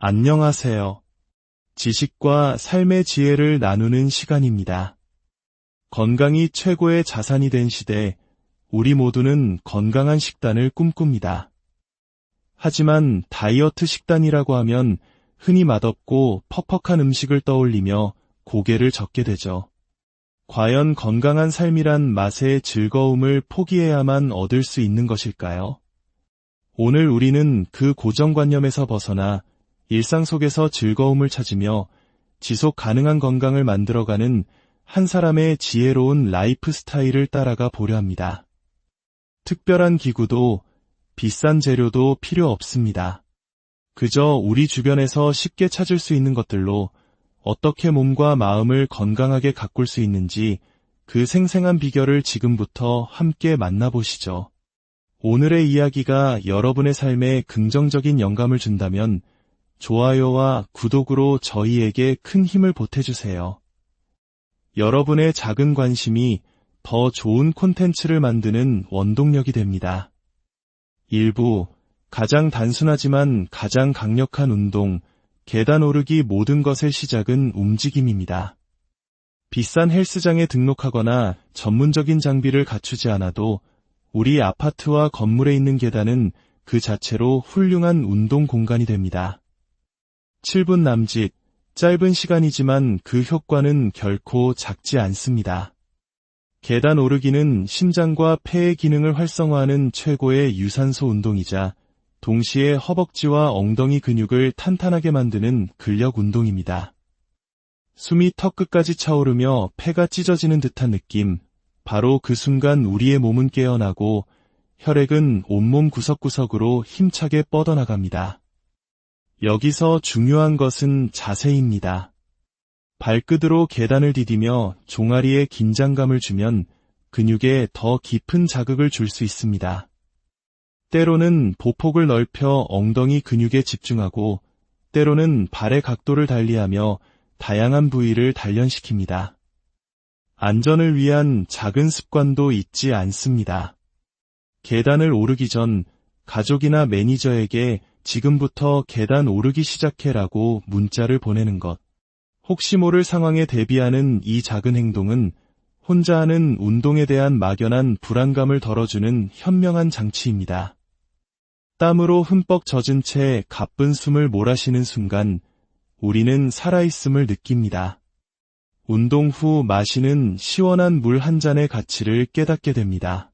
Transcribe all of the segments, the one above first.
안녕하세요. 지식과 삶의 지혜를 나누는 시간입니다. 건강이 최고의 자산이 된 시대, 우리 모두는 건강한 식단을 꿈꿉니다. 하지만 다이어트 식단이라고 하면 흔히 맛없고 퍽퍽한 음식을 떠올리며 고개를 젓게 되죠. 과연 건강한 삶이란 맛의 즐거움을 포기해야만 얻을 수 있는 것일까요? 오늘 우리는 그 고정관념에서 벗어나 일상 속에서 즐거움을 찾으며 지속 가능한 건강을 만들어가는 한 사람의 지혜로운 라이프 스타일을 따라가 보려 합니다. 특별한 기구도 비싼 재료도 필요 없습니다. 그저 우리 주변에서 쉽게 찾을 수 있는 것들로 어떻게 몸과 마음을 건강하게 가꿀 수 있는지 그 생생한 비결을 지금부터 함께 만나보시죠. 오늘의 이야기가 여러분의 삶에 긍정적인 영감을 준다면 좋아요와 구독으로 저희에게 큰 힘을 보태주세요. 여러분의 작은 관심이 더 좋은 콘텐츠를 만드는 원동력이 됩니다. 1부, 가장 단순하지만 가장 강력한 운동, 계단 오르기. 모든 것의 시작은 움직임입니다. 비싼 헬스장에 등록하거나 전문적인 장비를 갖추지 않아도 우리 아파트와 건물에 있는 계단은 그 자체로 훌륭한 운동 공간이 됩니다. 7분 남짓, 짧은 시간이지만 그 효과는 결코 작지 않습니다. 계단 오르기는 심장과 폐의 기능을 활성화하는 최고의 유산소 운동이자 동시에 허벅지와 엉덩이 근육을 탄탄하게 만드는 근력 운동입니다. 숨이 턱끝까지 차오르며 폐가 찢어지는 듯한 느낌, 바로 그 순간 우리의 몸은 깨어나고 혈액은 온몸 구석구석으로 힘차게 뻗어나갑니다. 여기서 중요한 것은 자세입니다. 발끝으로 계단을 디디며 종아리에 긴장감을 주면 근육에 더 깊은 자극을 줄 수 있습니다. 때로는 보폭을 넓혀 엉덩이 근육에 집중하고 때로는 발의 각도를 달리하며 다양한 부위를 단련시킵니다. 안전을 위한 작은 습관도 잊지 않습니다. 계단을 오르기 전 가족이나 매니저에게 지금부터 계단 오르기 시작해라고 문자를 보내는 것. 혹시 모를 상황에 대비하는 이 작은 행동은 혼자 하는 운동에 대한 막연한 불안감을 덜어주는 현명한 장치입니다. 땀으로 흠뻑 젖은 채 가쁜 숨을 몰아쉬는 순간 우리는 살아있음을 느낍니다. 운동 후 마시는 시원한 물 한 잔의 가치를 깨닫게 됩니다.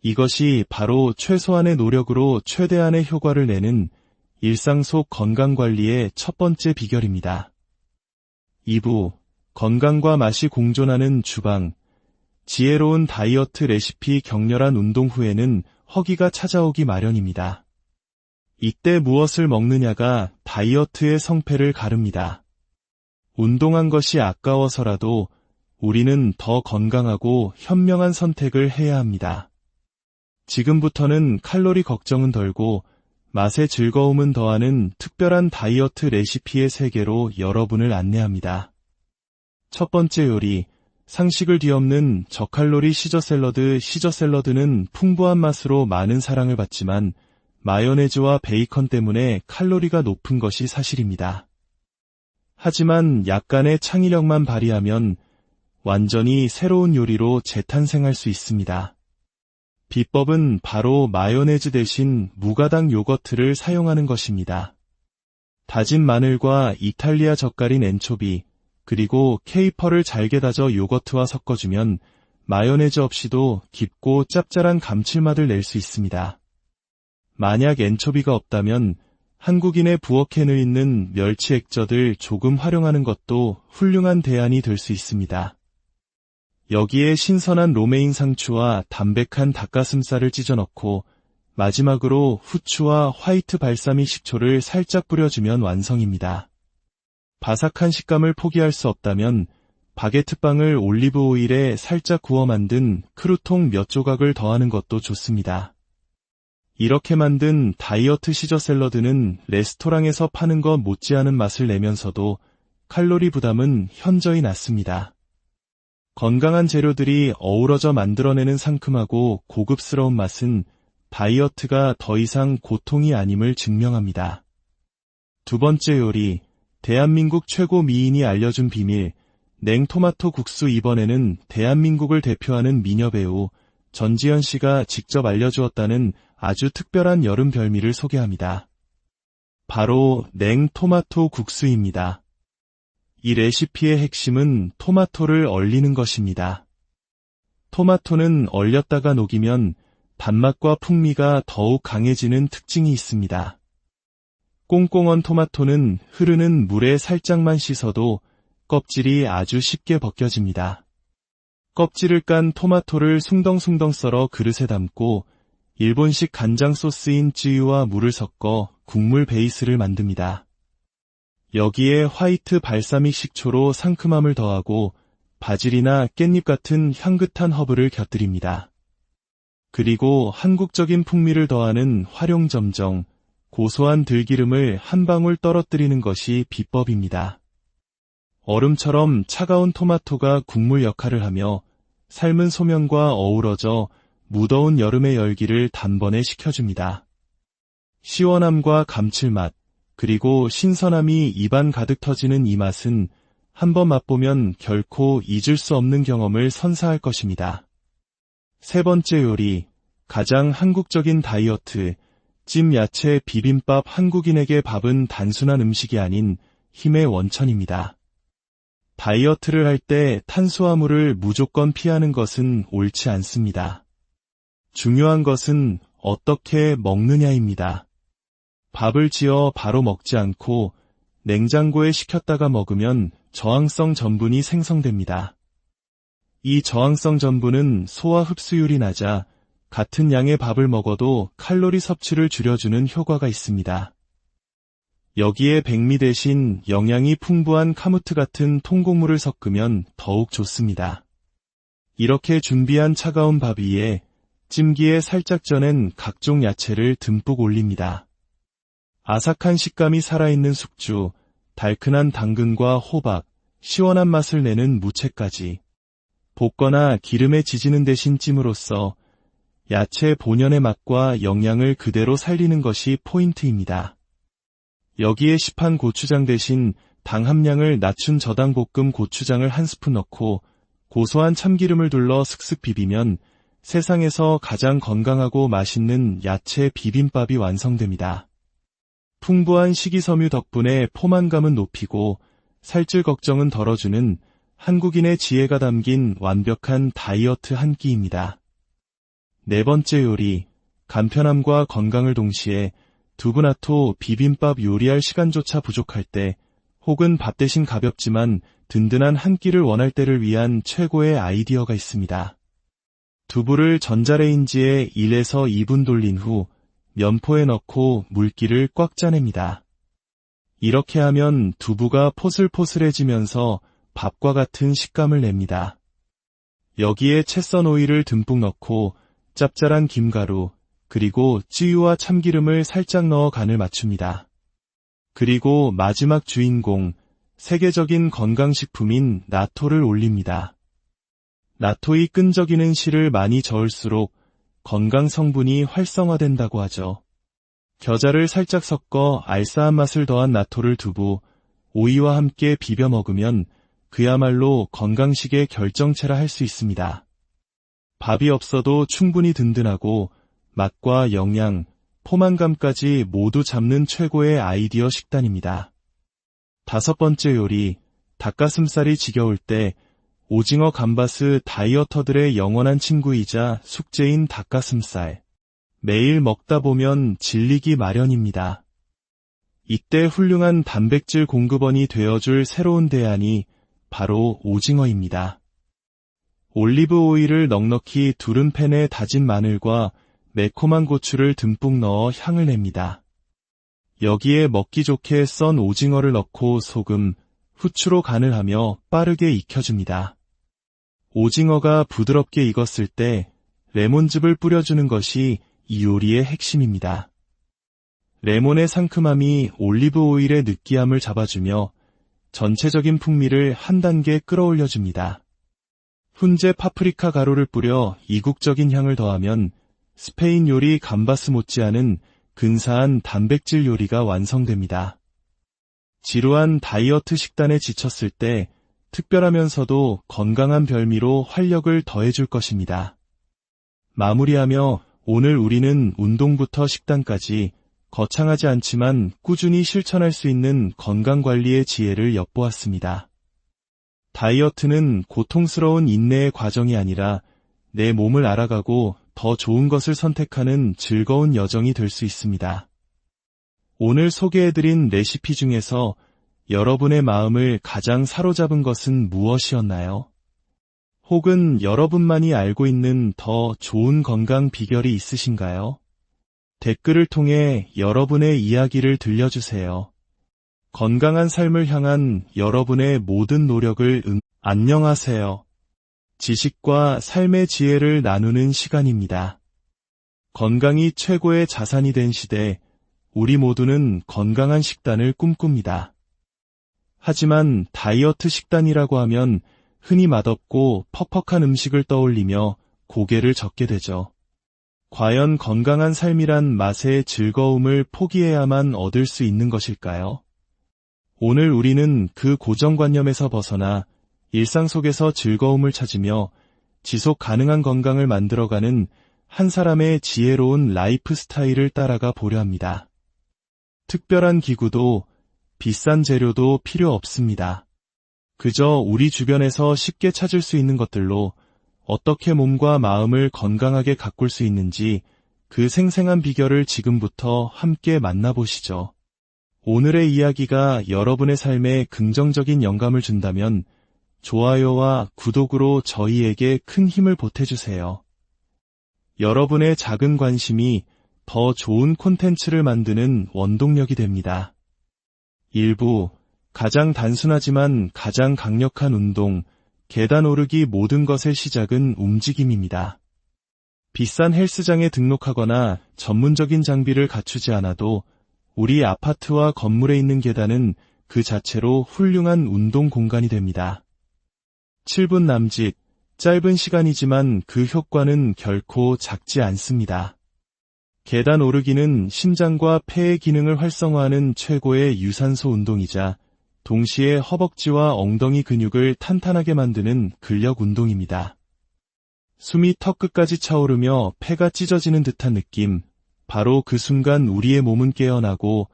이것이 바로 최소한의 노력으로 최대한의 효과를 내는 일상 속 건강관리의 첫 번째 비결입니다. 2부, 건강과 맛이 공존하는 주방. 지혜로운 다이어트 레시피. 격렬한 운동 후에는 허기가 찾아오기 마련입니다. 이때 무엇을 먹느냐가 다이어트의 성패를 가릅니다. 운동한 것이 아까워서라도 우리는 더 건강하고 현명한 선택을 해야 합니다. 지금부터는 칼로리 걱정은 덜고 맛의 즐거움은 더하는 특별한 다이어트 레시피의 세계로 여러분을 안내합니다. 첫 번째 요리, 상식을 뒤엎는 저칼로리 시저 샐러드. 시저 샐러드는 풍부한 맛으로 많은 사랑을 받지만 마요네즈와 베이컨 때문에 칼로리가 높은 것이 사실입니다. 하지만 약간의 창의력만 발휘하면 완전히 새로운 요리로 재탄생할 수 있습니다. 비법은 바로 마요네즈 대신 무가당 요거트를 사용하는 것입니다. 다진 마늘과 이탈리아 젓갈인 엔초비, 그리고 케이퍼를 잘게 다져 요거트와 섞어주면 마요네즈 없이도 깊고 짭짤한 감칠맛을 낼 수 있습니다. 만약 엔초비가 없다면 한국인의 부엌에는 있는 멸치 액젓을 조금 활용하는 것도 훌륭한 대안이 될 수 있습니다. 여기에 신선한 로메인 상추와 담백한 닭가슴살을 찢어 넣고 마지막으로 후추와 화이트 발사믹 식초를 살짝 뿌려주면 완성입니다. 바삭한 식감을 포기할 수 없다면 바게트빵을 올리브 오일에 살짝 구워 만든 크루통 몇 조각을 더하는 것도 좋습니다. 이렇게 만든 다이어트 시저 샐러드는 레스토랑에서 파는 것 못지않은 맛을 내면서도 칼로리 부담은 현저히 낮습니다. 건강한 재료들이 어우러져 만들어내는 상큼하고 고급스러운 맛은 다이어트가 더 이상 고통이 아님을 증명합니다. 두 번째 요리, 대한민국 최고 미인이 알려준 비밀, 냉토마토 국수. 이번에는 대한민국을 대표하는 미녀 배우 전지현 씨가 직접 알려주었다는 아주 특별한 여름 별미를 소개합니다. 바로 냉토마토 국수입니다. 이 레시피의 핵심은 토마토를 얼리는 것입니다. 토마토는 얼렸다가 녹이면 단맛과 풍미가 더욱 강해지는 특징이 있습니다. 꽁꽁 언 토마토는 흐르는 물에 살짝만 씻어도 껍질이 아주 쉽게 벗겨집니다. 껍질을 깐 토마토를 숭덩숭덩 썰어 그릇에 담고 일본식 간장 소스인 쯔유와 물을 섞어 국물 베이스를 만듭니다. 여기에 화이트 발사믹 식초로 상큼함을 더하고 바질이나 깻잎 같은 향긋한 허브를 곁들입니다. 그리고 한국적인 풍미를 더하는 활용점정, 고소한 들기름을 한 방울 떨어뜨리는 것이 비법입니다. 얼음처럼 차가운 토마토가 국물 역할을 하며 삶은 소면과 어우러져 무더운 여름의 열기를 단번에 식혀줍니다. 시원함과 감칠맛, 그리고 신선함이 입안 가득 터지는 이 맛은 한번 맛보면 결코 잊을 수 없는 경험을 선사할 것입니다. 세 번째 요리, 가장 한국적인 다이어트, 찜 야채 비빔밥. 한국인에게 밥은 단순한 음식이 아닌 힘의 원천입니다. 다이어트를 할 때 탄수화물을 무조건 피하는 것은 옳지 않습니다. 중요한 것은 어떻게 먹느냐입니다. 밥을 지어 바로 먹지 않고 냉장고에 식혔다가 먹으면 저항성 전분이 생성됩니다. 이 저항성 전분은 소화 흡수율이 낮아 같은 양의 밥을 먹어도 칼로리 섭취를 줄여주는 효과가 있습니다. 여기에 백미 대신 영양이 풍부한 카무트 같은 통곡물을 섞으면 더욱 좋습니다. 이렇게 준비한 차가운 밥 위에 찜기에 살짝 쪄낸 각종 야채를 듬뿍 올립니다. 아삭한 식감이 살아있는 숙주, 달큰한 당근과 호박, 시원한 맛을 내는 무채까지 볶거나 기름에 지지는 대신 찜으로써 야채 본연의 맛과 영양을 그대로 살리는 것이 포인트입니다. 여기에 시판 고추장 대신 당 함량을 낮춘 저당볶음 고추장을 한 스푼 넣고 고소한 참기름을 둘러 슥슥 비비면 세상에서 가장 건강하고 맛있는 야채 비빔밥이 완성됩니다. 풍부한 식이섬유 덕분에 포만감은 높이고 살찔 걱정은 덜어주는 한국인의 지혜가 담긴 완벽한 다이어트 한 끼입니다. 네 번째 요리, 간편함과 건강을 동시에 두부나토 비빔밥. 요리할 시간조차 부족할 때 혹은 밥 대신 가볍지만 든든한 한 끼를 원할 때를 위한 최고의 아이디어가 있습니다. 두부를 전자레인지에 1에서 2분 돌린 후 면포에 넣고 물기를 꽉 짜냅니다. 이렇게 하면 두부가 포슬포슬해지면서 밥과 같은 식감을 냅니다. 여기에 채 썬 오일을 듬뿍 넣고 짭짤한 김가루, 그리고 쯔유와 참기름을 살짝 넣어 간을 맞춥니다. 그리고 마지막 주인공, 세계적인 건강식품인 나토를 올립니다. 나토의 끈적이는 실을 많이 저을수록 건강 성분이 활성화된다고 하죠. 겨자를 살짝 섞어 알싸한 맛을 더한 나토를 두부, 오이와 함께 비벼 먹으면 그야말로 건강식의 결정체라 할 수 있습니다. 밥이 없어도 충분히 든든하고 맛과 영양, 포만감까지 모두 잡는 최고의 아이디어 식단입니다. 다섯 번째 요리, 닭가슴살이 지겨울 때 오징어 감바스. 다이어터들의 영원한 친구이자 숙제인 닭가슴살. 매일 먹다 보면 질리기 마련입니다. 이때 훌륭한 단백질 공급원이 되어줄 새로운 대안이 바로 오징어입니다. 올리브 오일을 넉넉히 두른 팬에 다진 마늘과 매콤한 고추를 듬뿍 넣어 향을 냅니다. 여기에 먹기 좋게 썬 오징어를 넣고 소금, 후추로 간을 하며 빠르게 익혀줍니다. 오징어가 부드럽게 익었을 때 레몬즙을 뿌려주는 것이 이 요리의 핵심입니다. 레몬의 상큼함이 올리브 오일의 느끼함을 잡아주며 전체적인 풍미를 한 단계 끌어올려줍니다. 훈제 파프리카 가루를 뿌려 이국적인 향을 더하면 스페인 요리 감바스 못지않은 근사한 단백질 요리가 완성됩니다. 지루한 다이어트 식단에 지쳤을 때 특별하면서도 건강한 별미로 활력을 더해줄 것입니다. 마무리하며 오늘 우리는 운동부터 식단까지 거창하지 않지만 꾸준히 실천할 수 있는 건강관리의 지혜를 엿보았습니다. 다이어트는 고통스러운 인내의 과정이 아니라 내 몸을 알아가고 더 좋은 것을 선택하는 즐거운 여정이 될 수 있습니다. 오늘 소개해드린 레시피 중에서 여러분의 마음을 가장 사로잡은 것은 무엇이었나요? 혹은 여러분만이 알고 있는 더 좋은 건강 비결이 있으신가요? 댓글을 통해 여러분의 이야기를 들려주세요. 건강한 삶을 향한 여러분의 모든 노력을 안녕하세요. 지식과 삶의 지혜를 나누는 시간입니다. 건강이 최고의 자산이 된 시대, 우리 모두는 건강한 식단을 꿈꿉니다. 하지만 다이어트 식단이라고 하면 흔히 맛없고 퍽퍽한 음식을 떠올리며 고개를 젓게 되죠. 과연 건강한 삶이란 맛의 즐거움을 포기해야만 얻을 수 있는 것일까요? 오늘 우리는 그 고정관념에서 벗어나 일상 속에서 즐거움을 찾으며 지속 가능한 건강을 만들어가는 한 사람의 지혜로운 라이프 스타일을 따라가 보려 합니다. 특별한 기구도 비싼 재료도 필요 없습니다. 그저 우리 주변에서 쉽게 찾을 수 있는 것들로 어떻게 몸과 마음을 건강하게 가꿀 수 있는지 그 생생한 비결을 지금부터 함께 만나보시죠. 오늘의 이야기가 여러분의 삶에 긍정적인 영감을 준다면 좋아요와 구독으로 저희에게 큰 힘을 보태주세요. 여러분의 작은 관심이 더 좋은 콘텐츠를 만드는 원동력이 됩니다. 1부, 가장 단순하지만 가장 강력한 운동, 계단 오르기. 모든 것의 시작은 움직임입니다. 비싼 헬스장에 등록하거나 전문적인 장비를 갖추지 않아도 우리 아파트와 건물에 있는 계단은 그 자체로 훌륭한 운동 공간이 됩니다. 7분 남짓, 짧은 시간이지만 그 효과는 결코 작지 않습니다. 계단 오르기는 심장과 폐의 기능을 활성화하는 최고의 유산소 운동이자 동시에 허벅지와 엉덩이 근육을 탄탄하게 만드는 근력 운동입니다. 숨이 턱끝까지 차오르며 폐가 찢어지는 듯한 느낌, 바로 그 순간 우리의 몸은 깨어나고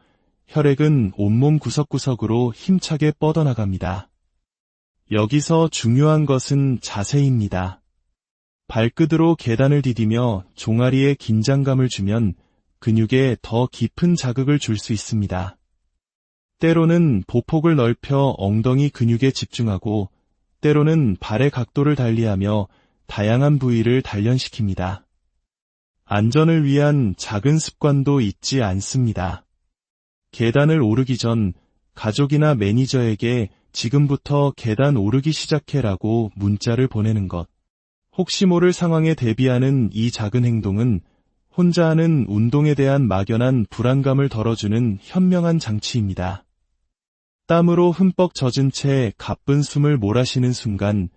혈액은 온몸 구석구석으로 힘차게 뻗어나갑니다. 여기서 중요한 것은 자세입니다. 발끝으로 계단을 디디며 종아리에 긴장감을 주면 근육에 더 깊은 자극을 줄 수 있습니다. 때로는 보폭을 넓혀 엉덩이 근육에 집중하고 때로는 발의 각도를 달리하며 다양한 부위를 단련시킵니다. 안전을 위한 작은 습관도 잊지 않습니다. 계단을 오르기 전 가족이나 매니저에게 지금부터 계단 오르기 시작해라고 문자를 보내는 것. 혹시 모를 상황에 대비하는 이 작은 행동은 혼자 하는 운동에 대한 막연한 불안감을 덜어주는 현명한 장치입니다. 땀으로 흠뻑 젖은 채 가쁜 숨을 몰아쉬는 순간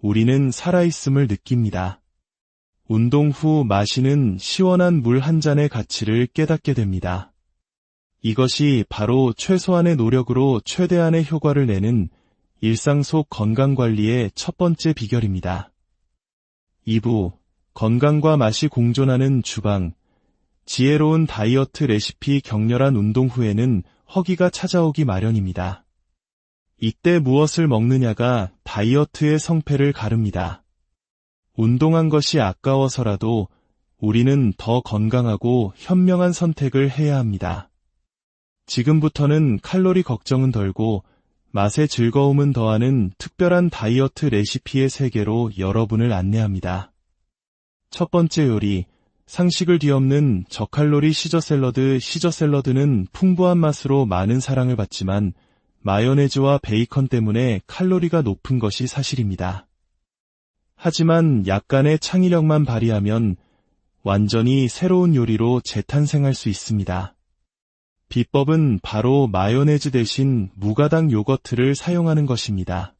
우리는 살아있음을 느낍니다. 운동 후 마시는 시원한 물 한 잔의 가치를 깨닫게 됩니다. 이것이 바로 최소한의 노력으로 최대한의 효과를 내는 일상 속 건강관리의 첫 번째 비결입니다. 2부, 건강과 맛이 공존하는 주방. 지혜로운 다이어트 레시피. 격렬한 운동 후에는 허기가 찾아오기 마련입니다. 이때 무엇을 먹느냐가 다이어트의 성패를 가릅니다. 운동한 것이 아까워서라도 우리는 더 건강하고 현명한 선택을 해야 합니다. 지금부터는 칼로리 걱정은 덜고 맛의 즐거움은 더하는 특별한 다이어트 레시피의 세계로 여러분을 안내합니다. 첫 번째 요리, 상식을 뒤엎는 저칼로리 시저 샐러드. 시저 샐러드는 풍부한 맛으로 많은 사랑을 받지만 마요네즈와 베이컨 때문에 칼로리가 높은 것이 사실입니다. 하지만 약간의 창의력만 발휘하면 완전히 새로운 요리로 재탄생할 수 있습니다. 비법은 바로 마요네즈 대신 무가당 요거트를 사용하는 것입니다.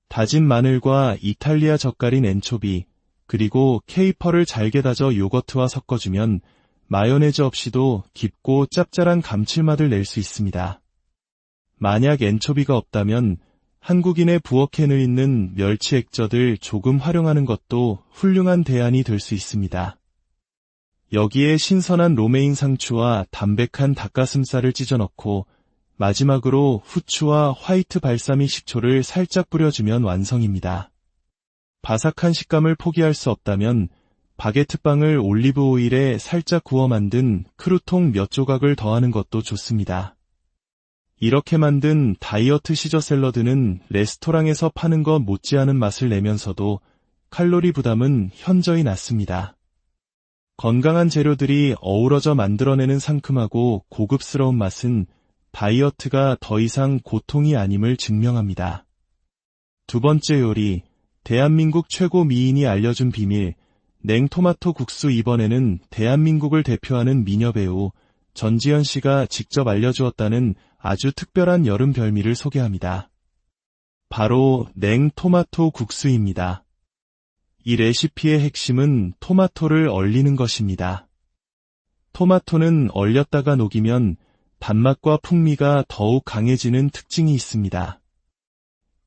다진 마늘과 이탈리아 젓갈인 엔초비, 그리고 케이퍼를 잘게 다져 요거트와 섞어주면 마요네즈 없이도 깊고 짭짤한 감칠맛을 낼 수 있습니다. 만약 엔초비가 없다면 한국인의 부엌에는 있는 멸치 액젓을 조금 활용하는 것도 훌륭한 대안이 될 수 있습니다. 여기에 신선한 로메인 상추와 담백한 닭가슴살을 찢어 넣고 마지막으로 후추와 화이트 발사믹 식초를 살짝 뿌려주면 완성입니다. 바삭한 식감을 포기할 수 없다면 바게트빵을 올리브 오일에 살짝 구워 만든 크루통 몇 조각을 더하는 것도 좋습니다. 이렇게 만든 다이어트 시저 샐러드는 레스토랑에서 파는 것 못지않은 맛을 내면서도 칼로리 부담은 현저히 낮습니다. 건강한 재료들이 어우러져 만들어내는 상큼하고 고급스러운 맛은 다이어트가 더 이상 고통이 아님을 증명합니다. 두 번째 요리, 대한민국 최고 미인이 알려준 비밀, 냉토마토 국수. 이번에는 대한민국을 대표하는 미녀 배우 전지현 씨가 직접 알려주었다는 아주 특별한 여름 별미를 소개합니다. 바로 냉토마토 국수입니다. 이 레시피의 핵심은 토마토를 얼리는 것입니다. 토마토는 얼렸다가 녹이면 단맛과 풍미가 더욱 강해지는 특징이 있습니다.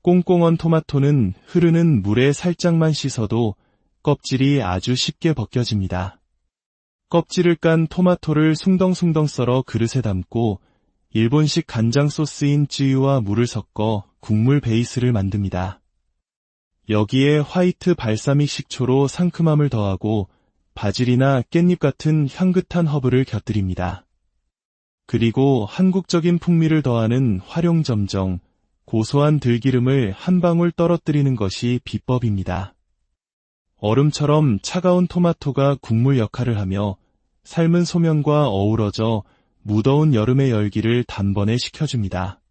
꽁꽁 언 토마토는 흐르는 물에 살짝만 씻어도 껍질이 아주 쉽게 벗겨집니다. 껍질을 깐 토마토를 숭덩숭덩 썰어 그릇에 담고 일본식 간장 소스인 쯔유와 물을 섞어 국물 베이스를 만듭니다. 여기에 화이트 발사믹 식초로 상큼함을 더하고 바질이나 깻잎 같은 향긋한 허브를 곁들입니다. 그리고 한국적인 풍미를 더하는 활용점정, 고소한 들기름을 한 방울 떨어뜨리는 것이 비법입니다. 얼음처럼 차가운 토마토가 국물 역할을 하며 삶은 소면과 어우러져 무더운 여름의 열기를 단번에 식혀줍니다.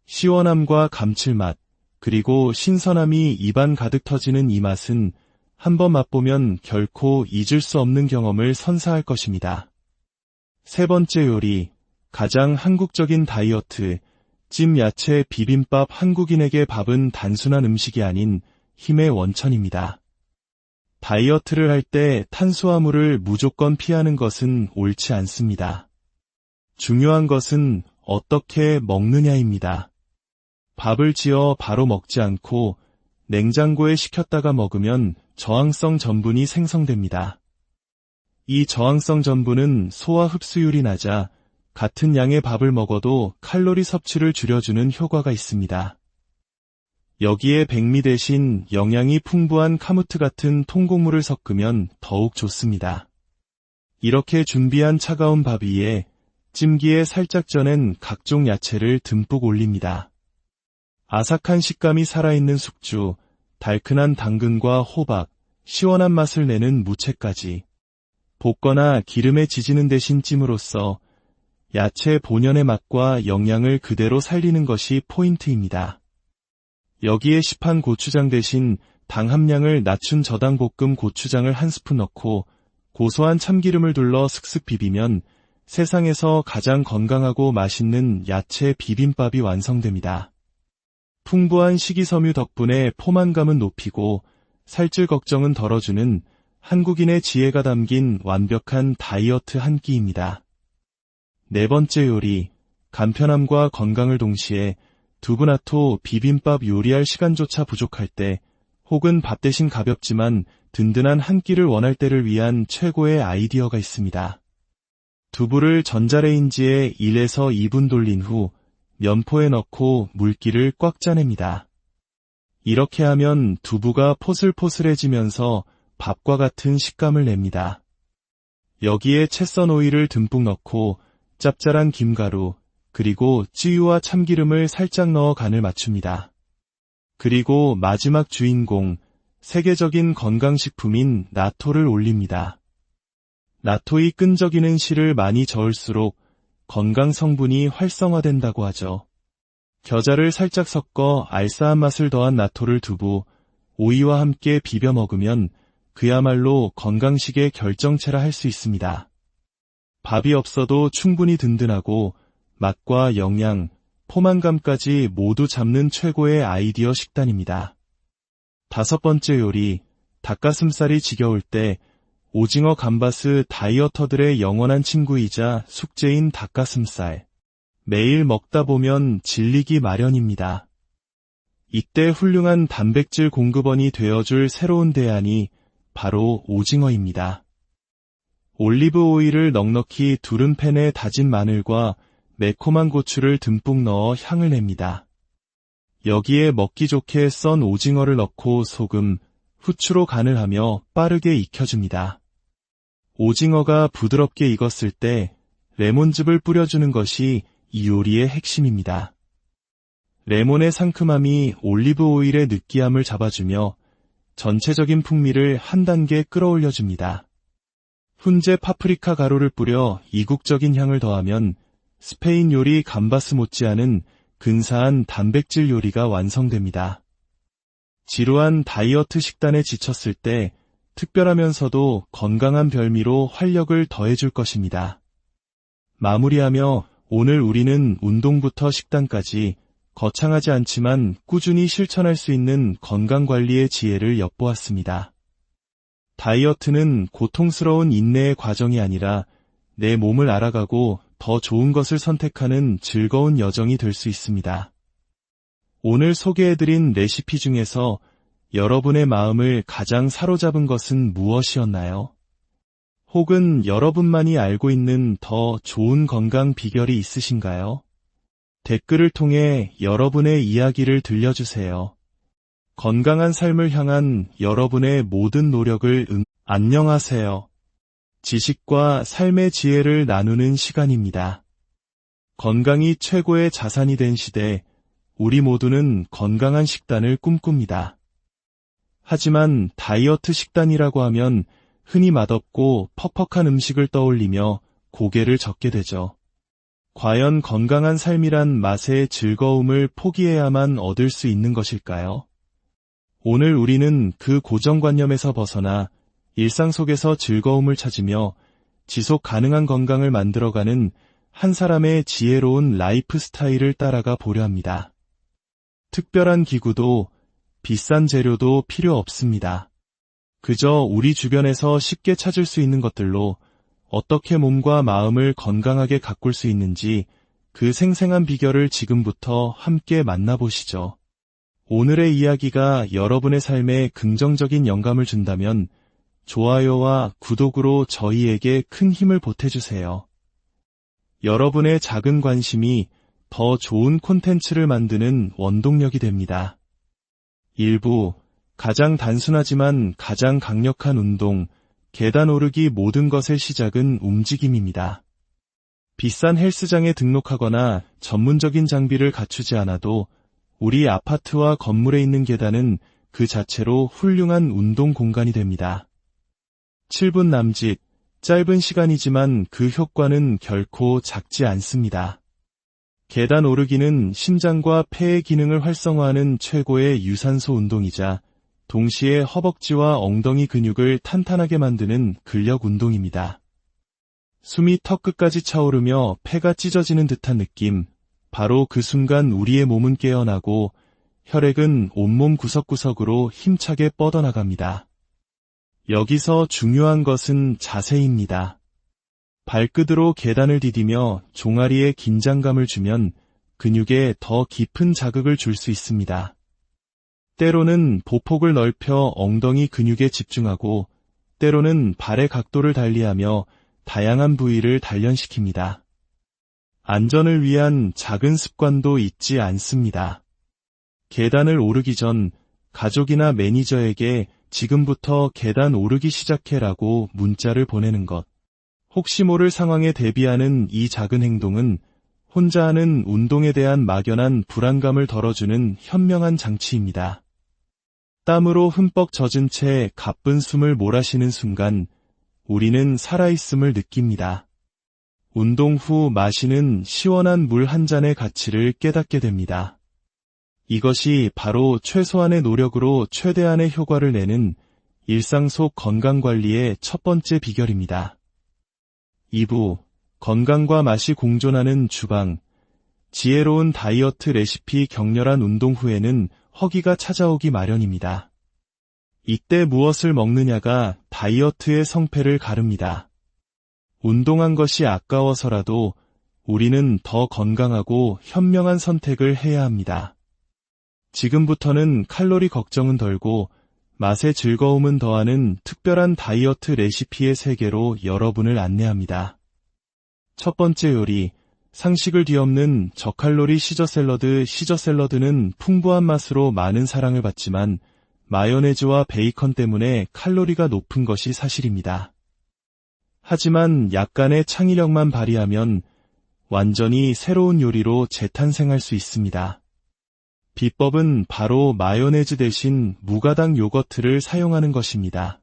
시원함과 감칠맛, 그리고 신선함이 입안 가득 터지는 이 맛은 한번 맛보면 결코 잊을 수 없는 경험을 선사할 것입니다. 세 번째 요리, 가장 한국적인 다이어트, 찜 야채 비빔밥. 한국인에게 밥은 단순한 음식이 아닌 힘의 원천입니다. 다이어트를 할 때 탄수화물을 무조건 피하는 것은 옳지 않습니다. 중요한 것은 어떻게 먹느냐입니다. 밥을 지어 바로 먹지 않고 냉장고에 식혔다가 먹으면 저항성 전분이 생성됩니다. 이 저항성 전분은 소화 흡수율이 낮아 같은 양의 밥을 먹어도 칼로리 섭취를 줄여주는 효과가 있습니다. 여기에 백미 대신 영양이 풍부한 카무트 같은 통곡물을 섞으면 더욱 좋습니다. 이렇게 준비한 차가운 밥 위에 찜기에 살짝 쪄낸 각종 야채를 듬뿍 올립니다. 아삭한 식감이 살아있는 숙주, 달큰한 당근과 호박, 시원한 맛을 내는 무채까지 볶거나 기름에 지지는 대신 찜으로써 야채 본연의 맛과 영양을 그대로 살리는 것이 포인트입니다. 여기에 시판 고추장 대신 당 함량을 낮춘 저당 볶음 고추장을 한 스푼 넣고 고소한 참기름을 둘러 슥슥 비비면 세상에서 가장 건강하고 맛있는 야채 비빔밥이 완성됩니다. 풍부한 식이섬유 덕분에 포만감은 높이고 살찔 걱정은 덜어주는 한국인의 지혜가 담긴 완벽한 다이어트 한 끼입니다. 네 번째 요리, 간편함과 건강을 동시에 두부나토 비빔밥. 요리할 시간조차 부족할 때 혹은 밥 대신 가볍지만 든든한 한 끼를 원할 때를 위한 최고의 아이디어가 있습니다. 두부를 전자레인지에 1에서 2분 돌린 후 면포에 넣고 물기를 꽉 짜냅니다. 이렇게 하면 두부가 포슬포슬해지면서 밥과 같은 식감을 냅니다. 여기에 채 썬 오일을 듬뿍 넣고 짭짤한 김가루, 그리고 쯔유와 참기름을 살짝 넣어 간을 맞춥니다. 그리고 마지막 주인공, 세계적인 건강식품인 나토를 올립니다. 나토의 끈적이는 실을 많이 저을수록 건강 성분이 활성화된다고 하죠. 겨자를 살짝 섞어 알싸한 맛을 더한 나토를 두부, 오이와 함께 비벼 먹으면 그야말로 건강식의 결정체라 할 수 있습니다. 밥이 없어도 충분히 든든하고 맛과 영양, 포만감까지 모두 잡는 최고의 아이디어 식단입니다. 다섯 번째 요리, 닭가슴살이 지겨울 때 오징어 감바스 다이어터들의 영원한 친구이자 숙제인 닭가슴살. 매일 먹다 보면 질리기 마련입니다. 이때 훌륭한 단백질 공급원이 되어줄 새로운 대안이 바로 오징어입니다. 올리브 오일을 넉넉히 두른 팬에 다진 마늘과 매콤한 고추를 듬뿍 넣어 향을 냅니다. 여기에 먹기 좋게 썬 오징어를 넣고 소금, 후추로 간을 하며 빠르게 익혀줍니다. 오징어가 부드럽게 익었을 때 레몬즙을 뿌려주는 것이 이 요리의 핵심입니다. 레몬의 상큼함이 올리브 오일의 느끼함을 잡아주며 전체적인 풍미를 한 단계 끌어올려줍니다. 훈제 파프리카 가루를 뿌려 이국적인 향을 더하면 스페인 요리 감바스 못지않은 근사한 단백질 요리가 완성됩니다. 지루한 다이어트 식단에 지쳤을 때 특별하면서도 건강한 별미로 활력을 더해줄 것입니다. 마무리하며 오늘 우리는 운동부터 식단까지 거창하지 않지만 꾸준히 실천할 수 있는 건강관리의 지혜를 엿보았습니다. 다이어트는 고통스러운 인내의 과정이 아니라 내 몸을 알아가고 더 좋은 것을 선택하는 즐거운 여정이 될 수 있습니다. 오늘 소개해드린 레시피 중에서 여러분의 마음을 가장 사로잡은 것은 무엇이었나요? 혹은 여러분만이 알고 있는 더 좋은 건강 비결이 있으신가요? 댓글을 통해 여러분의 이야기를 들려주세요. 건강한 삶을 향한 여러분의 모든 노력을 안녕하세요. 지식과 삶의 지혜를 나누는 시간입니다. 건강이 최고의 자산이 된 시대, 우리 모두는 건강한 식단을 꿈꿉니다. 하지만 다이어트 식단이라고 하면 흔히 맛없고 퍽퍽한 음식을 떠올리며 고개를 젓게 되죠. 과연 건강한 삶이란 맛의 즐거움을 포기해야만 얻을 수 있는 것일까요? 오늘 우리는 그 고정관념에서 벗어나 일상 속에서 즐거움을 찾으며 지속 가능한 건강을 만들어가는 한 사람의 지혜로운 라이프 스타일을 따라가 보려 합니다. 특별한 기구도 비싼 재료도 필요 없습니다. 그저 우리 주변에서 쉽게 찾을 수 있는 것들로 어떻게 몸과 마음을 건강하게 가꿀 수 있는지 그 생생한 비결을 지금부터 함께 만나보시죠. 오늘의 이야기가 여러분의 삶에 긍정적인 영감을 준다면 좋아요와 구독으로 저희에게 큰 힘을 보태주세요. 여러분의 작은 관심이 더 좋은 콘텐츠를 만드는 원동력이 됩니다. 1부, 가장 단순하지만 가장 강력한 운동, 계단 오르기. 모든 것의 시작은 움직임입니다. 비싼 헬스장에 등록하거나 전문적인 장비를 갖추지 않아도 우리 아파트와 건물에 있는 계단은 그 자체로 훌륭한 운동 공간이 됩니다. 7분 남짓, 짧은 시간이지만 그 효과는 결코 작지 않습니다. 계단 오르기는 심장과 폐의 기능을 활성화하는 최고의 유산소 운동이자 동시에 허벅지와 엉덩이 근육을 탄탄하게 만드는 근력 운동입니다. 숨이 턱끝까지 차오르며 폐가 찢어지는 듯한 느낌, 바로 그 순간 우리의 몸은 깨어나고 혈액은 온몸 구석구석으로 힘차게 뻗어나갑니다. 여기서 중요한 것은 자세입니다. 발끝으로 계단을 디디며 종아리에 긴장감을 주면 근육에 더 깊은 자극을 줄 수 있습니다. 때로는 보폭을 넓혀 엉덩이 근육에 집중하고 때로는 발의 각도를 달리하며 다양한 부위를 단련시킵니다. 안전을 위한 작은 습관도 잊지 않습니다. 계단을 오르기 전 가족이나 매니저에게 지금부터 계단 오르기 시작해라고 문자를 보내는 것. 혹시 모를 상황에 대비하는 이 작은 행동은 혼자 하는 운동에 대한 막연한 불안감을 덜어주는 현명한 장치입니다. 땀으로 흠뻑 젖은 채 가쁜 숨을 몰아쉬는 순간 우리는 살아있음을 느낍니다. 운동 후 마시는 시원한 물 한 잔의 가치를 깨닫게 됩니다. 이것이 바로 최소한의 노력으로 최대한의 효과를 내는 일상 속 건강관리의 첫 번째 비결입니다. 2부, 건강과 맛이 공존하는 주방. 지혜로운 다이어트 레시피. 격렬한 운동 후에는 허기가 찾아오기 마련입니다. 이때 무엇을 먹느냐가 다이어트의 성패를 가릅니다. 운동한 것이 아까워서라도 우리는 더 건강하고 현명한 선택을 해야 합니다. 지금부터는 칼로리 걱정은 덜고 맛의 즐거움은 더하는 특별한 다이어트 레시피의 세계로 여러분을 안내합니다. 첫 번째 요리, 상식을 뒤엎는 저칼로리 시저 샐러드. 시저 샐러드는 풍부한 맛으로 많은 사랑을 받지만 마요네즈와 베이컨 때문에 칼로리가 높은 것이 사실입니다. 하지만 약간의 창의력만 발휘하면 완전히 새로운 요리로 재탄생할 수 있습니다. 비법은 바로 마요네즈 대신 무가당 요거트를 사용하는 것입니다.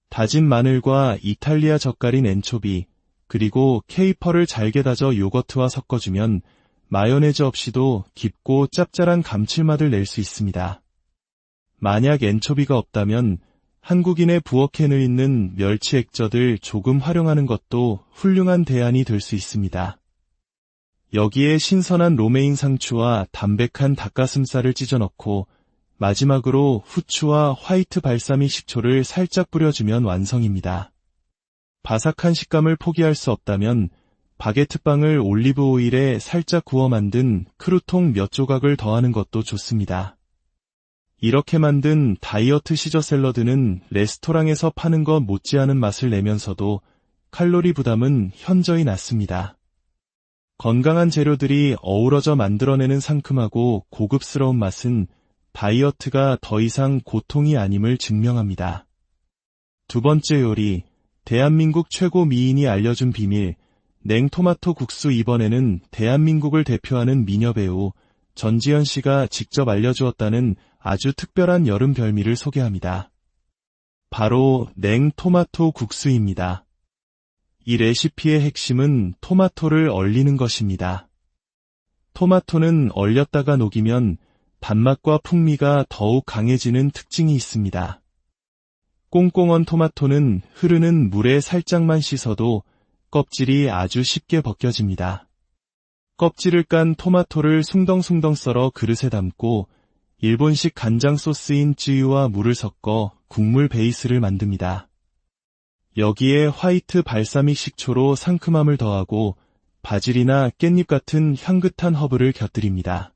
다진 마늘과 이탈리아 젓갈인 엔초비, 그리고 케이퍼를 잘게 다져 요거트와 섞어주면 마요네즈 없이도 깊고 짭짤한 감칠맛을 낼 수 있습니다. 만약 엔초비가 없다면 한국인의 부엌에는 있는 멸치 액젓을 조금 활용하는 것도 훌륭한 대안이 될 수 있습니다. 여기에 신선한 로메인 상추와 담백한 닭가슴살을 찢어 넣고 마지막으로 후추와 화이트 발사믹 식초를 살짝 뿌려주면 완성입니다. 바삭한 식감을 포기할 수 없다면 바게트빵을 올리브 오일에 살짝 구워 만든 크루통 몇 조각을 더하는 것도 좋습니다. 이렇게 만든 다이어트 시저 샐러드는 레스토랑에서 파는 것 못지않은 맛을 내면서도 칼로리 부담은 현저히 낮습니다. 건강한 재료들이 어우러져 만들어내는 상큼하고 고급스러운 맛은 다이어트가 더 이상 고통이 아님을 증명합니다. 두 번째 요리, 대한민국 최고 미인이 알려준 비밀, 냉토마토 국수. 이번에는 대한민국을 대표하는 미녀 배우 전지현 씨가 직접 알려주었다는 아주 특별한 여름 별미를 소개합니다. 바로 냉토마토 국수입니다. 이 레시피의 핵심은 토마토를 얼리는 것입니다. 토마토는 얼렸다가 녹이면 단맛과 풍미가 더욱 강해지는 특징이 있습니다. 꽁꽁 언 토마토는 흐르는 물에 살짝만 씻어도 껍질이 아주 쉽게 벗겨집니다. 껍질을 깐 토마토를 숭덩숭덩 썰어 그릇에 담고 일본식 간장 소스인 쯔유와 물을 섞어 국물 베이스를 만듭니다. 여기에 화이트 발사믹 식초로 상큼함을 더하고 바질이나 깻잎 같은 향긋한 허브를 곁들입니다.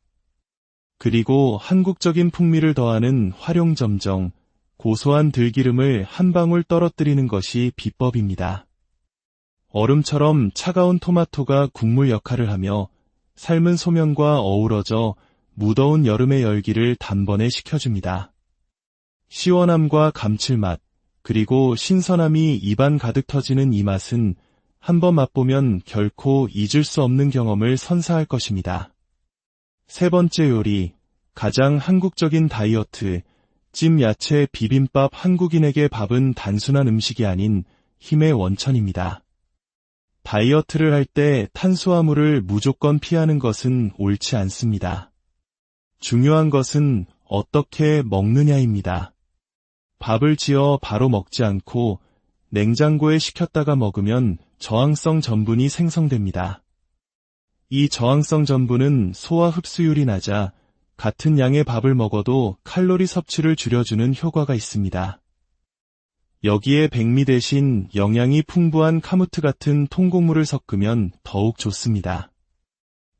그리고 한국적인 풍미를 더하는 활용점정, 고소한 들기름을 한 방울 떨어뜨리는 것이 비법입니다. 얼음처럼 차가운 토마토가 국물 역할을 하며 삶은 소면과 어우러져 무더운 여름의 열기를 단번에 식혀줍니다. 시원함과 감칠맛, 그리고 신선함이 입안 가득 터지는 이 맛은 한번 맛보면 결코 잊을 수 없는 경험을 선사할 것입니다. 세 번째 요리, 가장 한국적인 다이어트, 찜 야채 비빔밥. 한국인에게 밥은 단순한 음식이 아닌 힘의 원천입니다. 다이어트를 할 때 탄수화물을 무조건 피하는 것은 옳지 않습니다. 중요한 것은 어떻게 먹느냐입니다. 밥을 지어 바로 먹지 않고 냉장고에 식혔다가 먹으면 저항성 전분이 생성됩니다. 이 저항성 전분은 소화 흡수율이 낮아 같은 양의 밥을 먹어도 칼로리 섭취를 줄여주는 효과가 있습니다. 여기에 백미 대신 영양이 풍부한 카무트 같은 통곡물을 섞으면 더욱 좋습니다.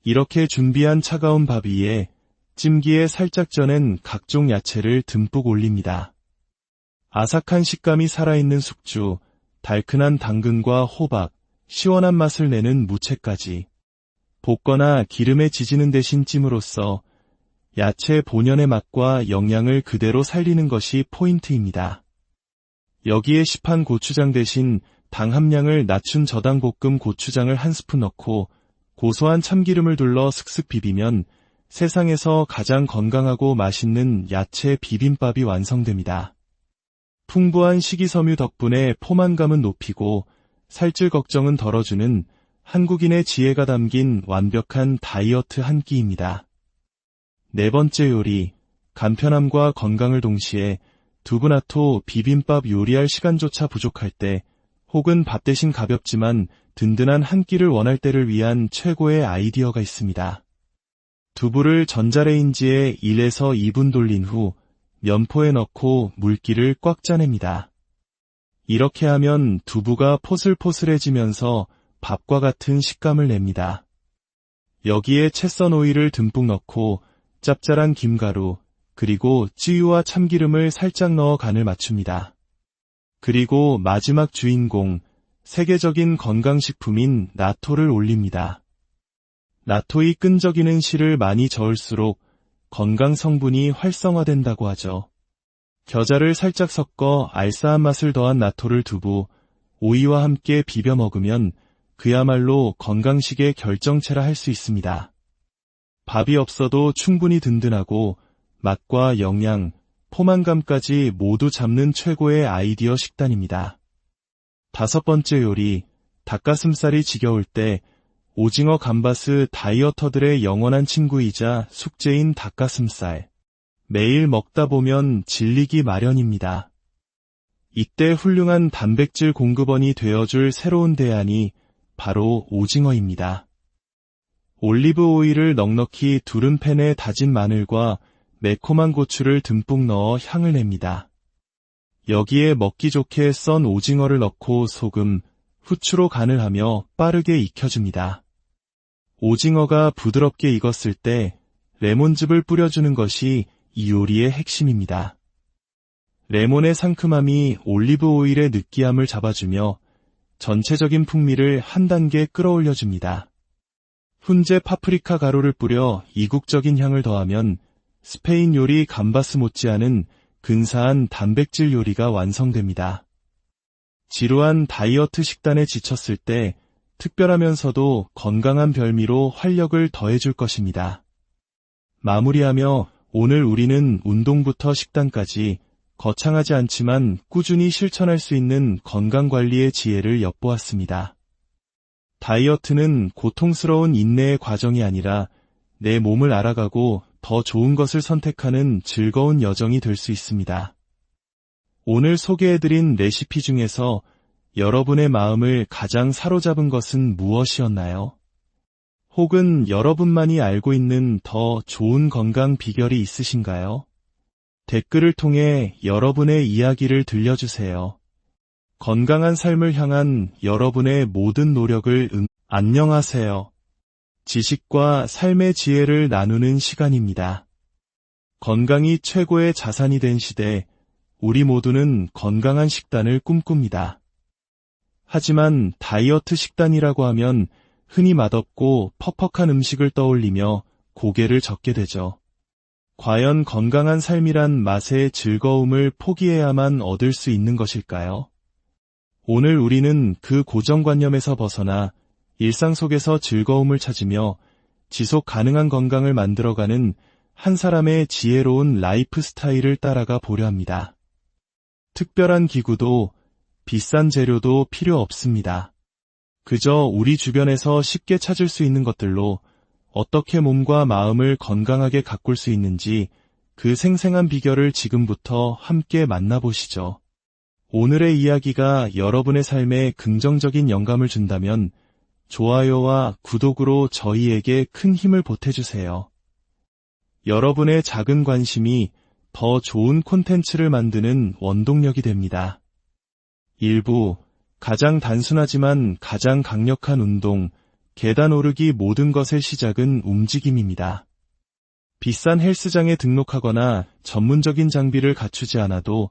이렇게 준비한 차가운 밥 위에 찜기에 살짝 쪄낸 각종 야채를 듬뿍 올립니다. 아삭한 식감이 살아있는 숙주, 달큰한 당근과 호박, 시원한 맛을 내는 무채까지 볶거나 기름에 지지는 대신 찜으로써 야채 본연의 맛과 영양을 그대로 살리는 것이 포인트입니다. 여기에 시판 고추장 대신 당 함량을 낮춘 저당 볶음 고추장을 한 스푼 넣고 고소한 참기름을 둘러 슥슥 비비면 세상에서 가장 건강하고 맛있는 야채 비빔밥이 완성됩니다. 풍부한 식이섬유 덕분에 포만감은 높이고 살찔 걱정은 덜어주는 한국인의 지혜가 담긴 완벽한 다이어트 한 끼입니다. 네 번째 요리, 간편함과 건강을 동시에 두부나토 비빔밥. 요리할 시간조차 부족할 때 혹은 밥 대신 가볍지만 든든한 한 끼를 원할 때를 위한 최고의 아이디어가 있습니다. 두부를 전자레인지에 1에서 2분 돌린 후 면포에 넣고 물기를 꽉 짜냅니다. 이렇게 하면 두부가 포슬포슬해지면서 밥과 같은 식감을 냅니다. 여기에 채 썬 오일을 듬뿍 넣고 짭짤한 김가루, 그리고 찌유와 참기름을 살짝 넣어 간을 맞춥니다. 그리고 마지막 주인공, 세계적인 건강식품인 나토를 올립니다. 나토의 끈적이는 실을 많이 저을수록 건강 성분이 활성화된다고 하죠. 겨자를 살짝 섞어 알싸한 맛을 더한 나토를 두부, 오이와 함께 비벼 먹으면 그야말로 건강식의 결정체라 할 수 있습니다. 밥이 없어도 충분히 든든하고 맛과 영양, 포만감까지 모두 잡는 최고의 아이디어 식단입니다. 5번째 요리, 닭가슴살이 지겨울 때 오징어 감바스 다이어터들의 영원한 친구이자 숙제인 닭가슴살. 매일 먹다 보면 질리기 마련입니다. 이때 훌륭한 단백질 공급원이 되어줄 새로운 대안이 바로 오징어입니다. 올리브 오일을 넉넉히 두른 팬에 다진 마늘과 매콤한 고추를 듬뿍 넣어 향을 냅니다. 여기에 먹기 좋게 썬 오징어를 넣고 소금, 후추로 간을 하며 빠르게 익혀줍니다. 오징어가 부드럽게 익었을 때 레몬즙을 뿌려주는 것이 이 요리의 핵심입니다. 레몬의 상큼함이 올리브 오일의 느끼함을 잡아주며 전체적인 풍미를 한 단계 끌어올려줍니다. 훈제 파프리카 가루를 뿌려 이국적인 향을 더하면 스페인 요리 감바스 못지않은 근사한 단백질 요리가 완성됩니다. 지루한 다이어트 식단에 지쳤을 때 특별하면서도 건강한 별미로 활력을 더해줄 것입니다. 마무리하며 오늘 우리는 운동부터 식단까지 거창하지 않지만 꾸준히 실천할 수 있는 건강관리의 지혜를 엿보았습니다. 다이어트는 고통스러운 인내의 과정이 아니라 내 몸을 알아가고 더 좋은 것을 선택하는 즐거운 여정이 될 수 있습니다. 오늘 소개해드린 레시피 중에서 여러분의 마음을 가장 사로잡은 것은 무엇이었나요? 혹은 여러분만이 알고 있는 더 좋은 건강 비결이 있으신가요? 댓글을 통해 여러분의 이야기를 들려주세요. 건강한 삶을 향한 여러분의 모든 노력을 안녕하세요. 지식과 삶의 지혜를 나누는 시간입니다. 건강이 최고의 자산이 된 시대, 우리 모두는 건강한 식단을 꿈꿉니다. 하지만 다이어트 식단이라고 하면 흔히 맛없고 퍽퍽한 음식을 떠올리며 고개를 젓게 되죠. 과연 건강한 삶이란 맛의 즐거움을 포기해야만 얻을 수 있는 것일까요? 오늘 우리는 그 고정관념에서 벗어나 일상 속에서 즐거움을 찾으며 지속 가능한 건강을 만들어가는 한 사람의 지혜로운 라이프 스타일을 따라가 보려 합니다. 특별한 기구도 비싼 재료도 필요 없습니다. 그저 우리 주변에서 쉽게 찾을 수 있는 것들로 어떻게 몸과 마음을 건강하게 가꿀 수 있는지 그 생생한 비결을 지금부터 함께 만나보시죠. 오늘의 이야기가 여러분의 삶에 긍정적인 영감을 준다면 좋아요와 구독으로 저희에게 큰 힘을 보태주세요. 여러분의 작은 관심이 더 좋은 콘텐츠를 만드는 원동력이 됩니다. 1부, 가장 단순하지만 가장 강력한 운동, 계단 오르기. 모든 것의 시작은 움직임입니다. 비싼 헬스장에 등록하거나 전문적인 장비를 갖추지 않아도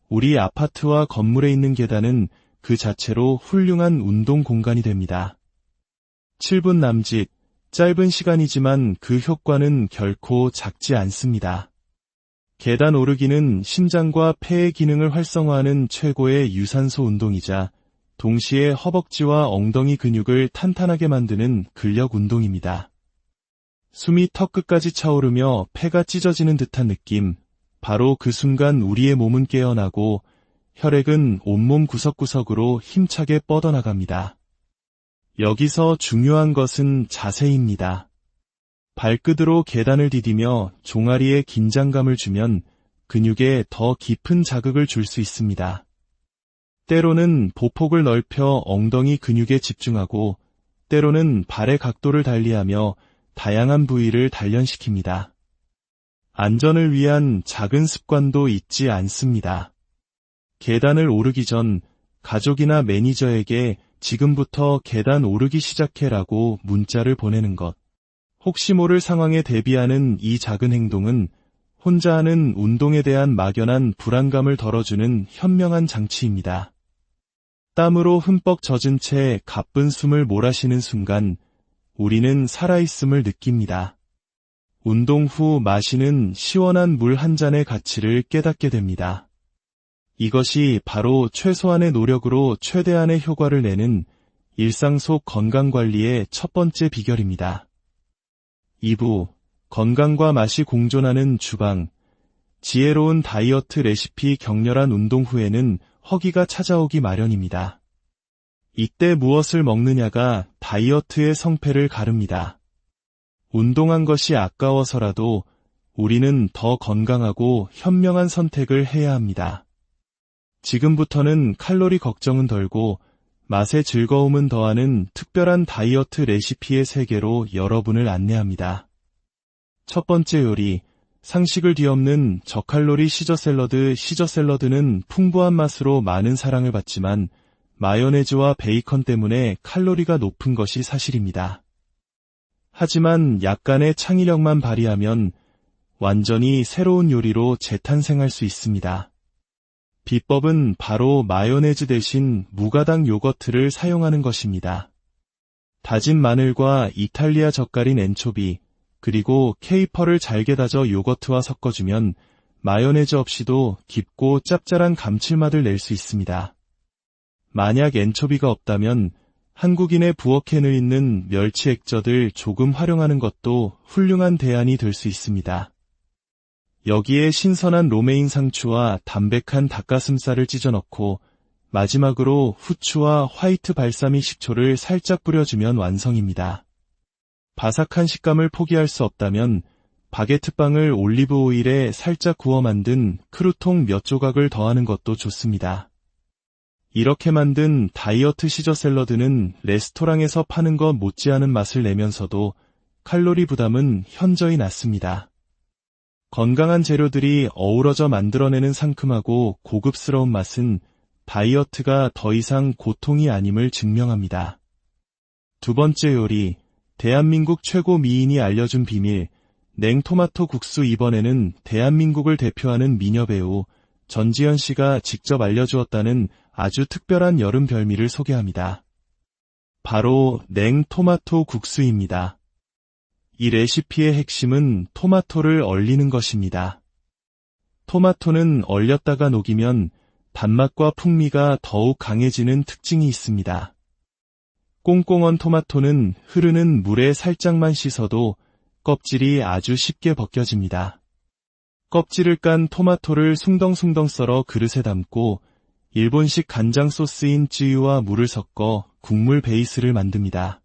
우리 아파트와 건물에 있는 계단은 그 자체로 훌륭한 운동 공간이 됩니다. 7분 남짓, 짧은 시간이지만 그 효과는 결코 작지 않습니다. 계단 오르기는 심장과 폐의 기능을 활성화하는 최고의 유산소 운동이자 동시에 허벅지와 엉덩이 근육을 탄탄하게 만드는 근력 운동입니다. 숨이 턱끝까지 차오르며 폐가 찢어지는 듯한 느낌, 바로 그 순간 우리의 몸은 깨어나고 혈액은 온몸 구석구석으로 힘차게 뻗어나갑니다. 여기서 중요한 것은 자세입니다. 발끝으로 계단을 디디며 종아리에 긴장감을 주면 근육에 더 깊은 자극을 줄 수 있습니다. 때로는 보폭을 넓혀 엉덩이 근육에 집중하고 때로는 발의 각도를 달리하며 다양한 부위를 단련시킵니다. 안전을 위한 작은 습관도 잊지 않습니다. 계단을 오르기 전 가족이나 매니저에게 지금부터 계단 오르기 시작해라고 문자를 보내는 것. 혹시 모를 상황에 대비하는 이 작은 행동은 혼자 하는 운동에 대한 막연한 불안감을 덜어주는 현명한 장치입니다. 땀으로 흠뻑 젖은 채 가쁜 숨을 몰아쉬는 순간 우리는 살아있음을 느낍니다. 운동 후 마시는 시원한 물 한 잔의 가치를 깨닫게 됩니다. 이것이 바로 최소한의 노력으로 최대한의 효과를 내는 일상 속 건강관리의 첫 번째 비결입니다. 2부, 건강과 맛이 공존하는 주방, 지혜로운 다이어트 레시피. 격렬한 운동 후에는 허기가 찾아오기 마련입니다. 이때 무엇을 먹느냐가 다이어트의 성패를 가릅니다. 운동한 것이 아까워서라도 우리는 더 건강하고 현명한 선택을 해야 합니다. 지금부터는 칼로리 걱정은 덜고 맛의 즐거움은 더하는 특별한 다이어트 레시피의 세계로 여러분을 안내합니다. 첫 번째 요리, 상식을 뒤엎는 저칼로리 시저 샐러드. 시저 샐러드는 풍부한 맛으로 많은 사랑을 받지만 마요네즈와 베이컨 때문에 칼로리가 높은 것이 사실입니다. 하지만 약간의 창의력만 발휘하면 완전히 새로운 요리로 재탄생할 수 있습니다. 비법은 바로 마요네즈 대신 무가당 요거트를 사용하는 것입니다. 다진 마늘과 이탈리아 젓갈인 엔초비, 그리고 케이퍼를 잘게 다져 요거트와 섞어주면 마요네즈 없이도 깊고 짭짤한 감칠맛을 낼 수 있습니다. 만약 엔초비가 없다면 한국인의 부엌에 있는 멸치 액젓을 조금 활용하는 것도 훌륭한 대안이 될 수 있습니다. 여기에 신선한 로메인 상추와 담백한 닭가슴살을 찢어 넣고 마지막으로 후추와 화이트 발사믹 식초를 살짝 뿌려주면 완성입니다. 바삭한 식감을 포기할 수 없다면 바게트빵을 올리브 오일에 살짝 구워 만든 크루통 몇 조각을 더하는 것도 좋습니다. 이렇게 만든 다이어트 시저 샐러드는 레스토랑에서 파는 것 못지않은 맛을 내면서도 칼로리 부담은 현저히 낮습니다. 건강한 재료들이 어우러져 만들어내는 상큼하고 고급스러운 맛은 다이어트가 더 이상 고통이 아님을 증명합니다. 두 번째 요리, 대한민국 최고 미인이 알려준 비밀, 냉토마토 국수. 이번에는 대한민국을 대표하는 미녀 배우 전지현 씨가 직접 알려주었다는 아주 특별한 여름 별미를 소개합니다. 바로 냉토마토 국수입니다. 이 레시피의 핵심은 토마토를 얼리는 것입니다. 토마토는 얼렸다가 녹이면 단맛과 풍미가 더욱 강해지는 특징이 있습니다. 꽁꽁 언 토마토는 흐르는 물에 살짝만 씻어도 껍질이 아주 쉽게 벗겨집니다. 껍질을 깐 토마토를 숭덩숭덩 썰어 그릇에 담고 일본식 간장 소스인 쯔유와 물을 섞어 국물 베이스를 만듭니다.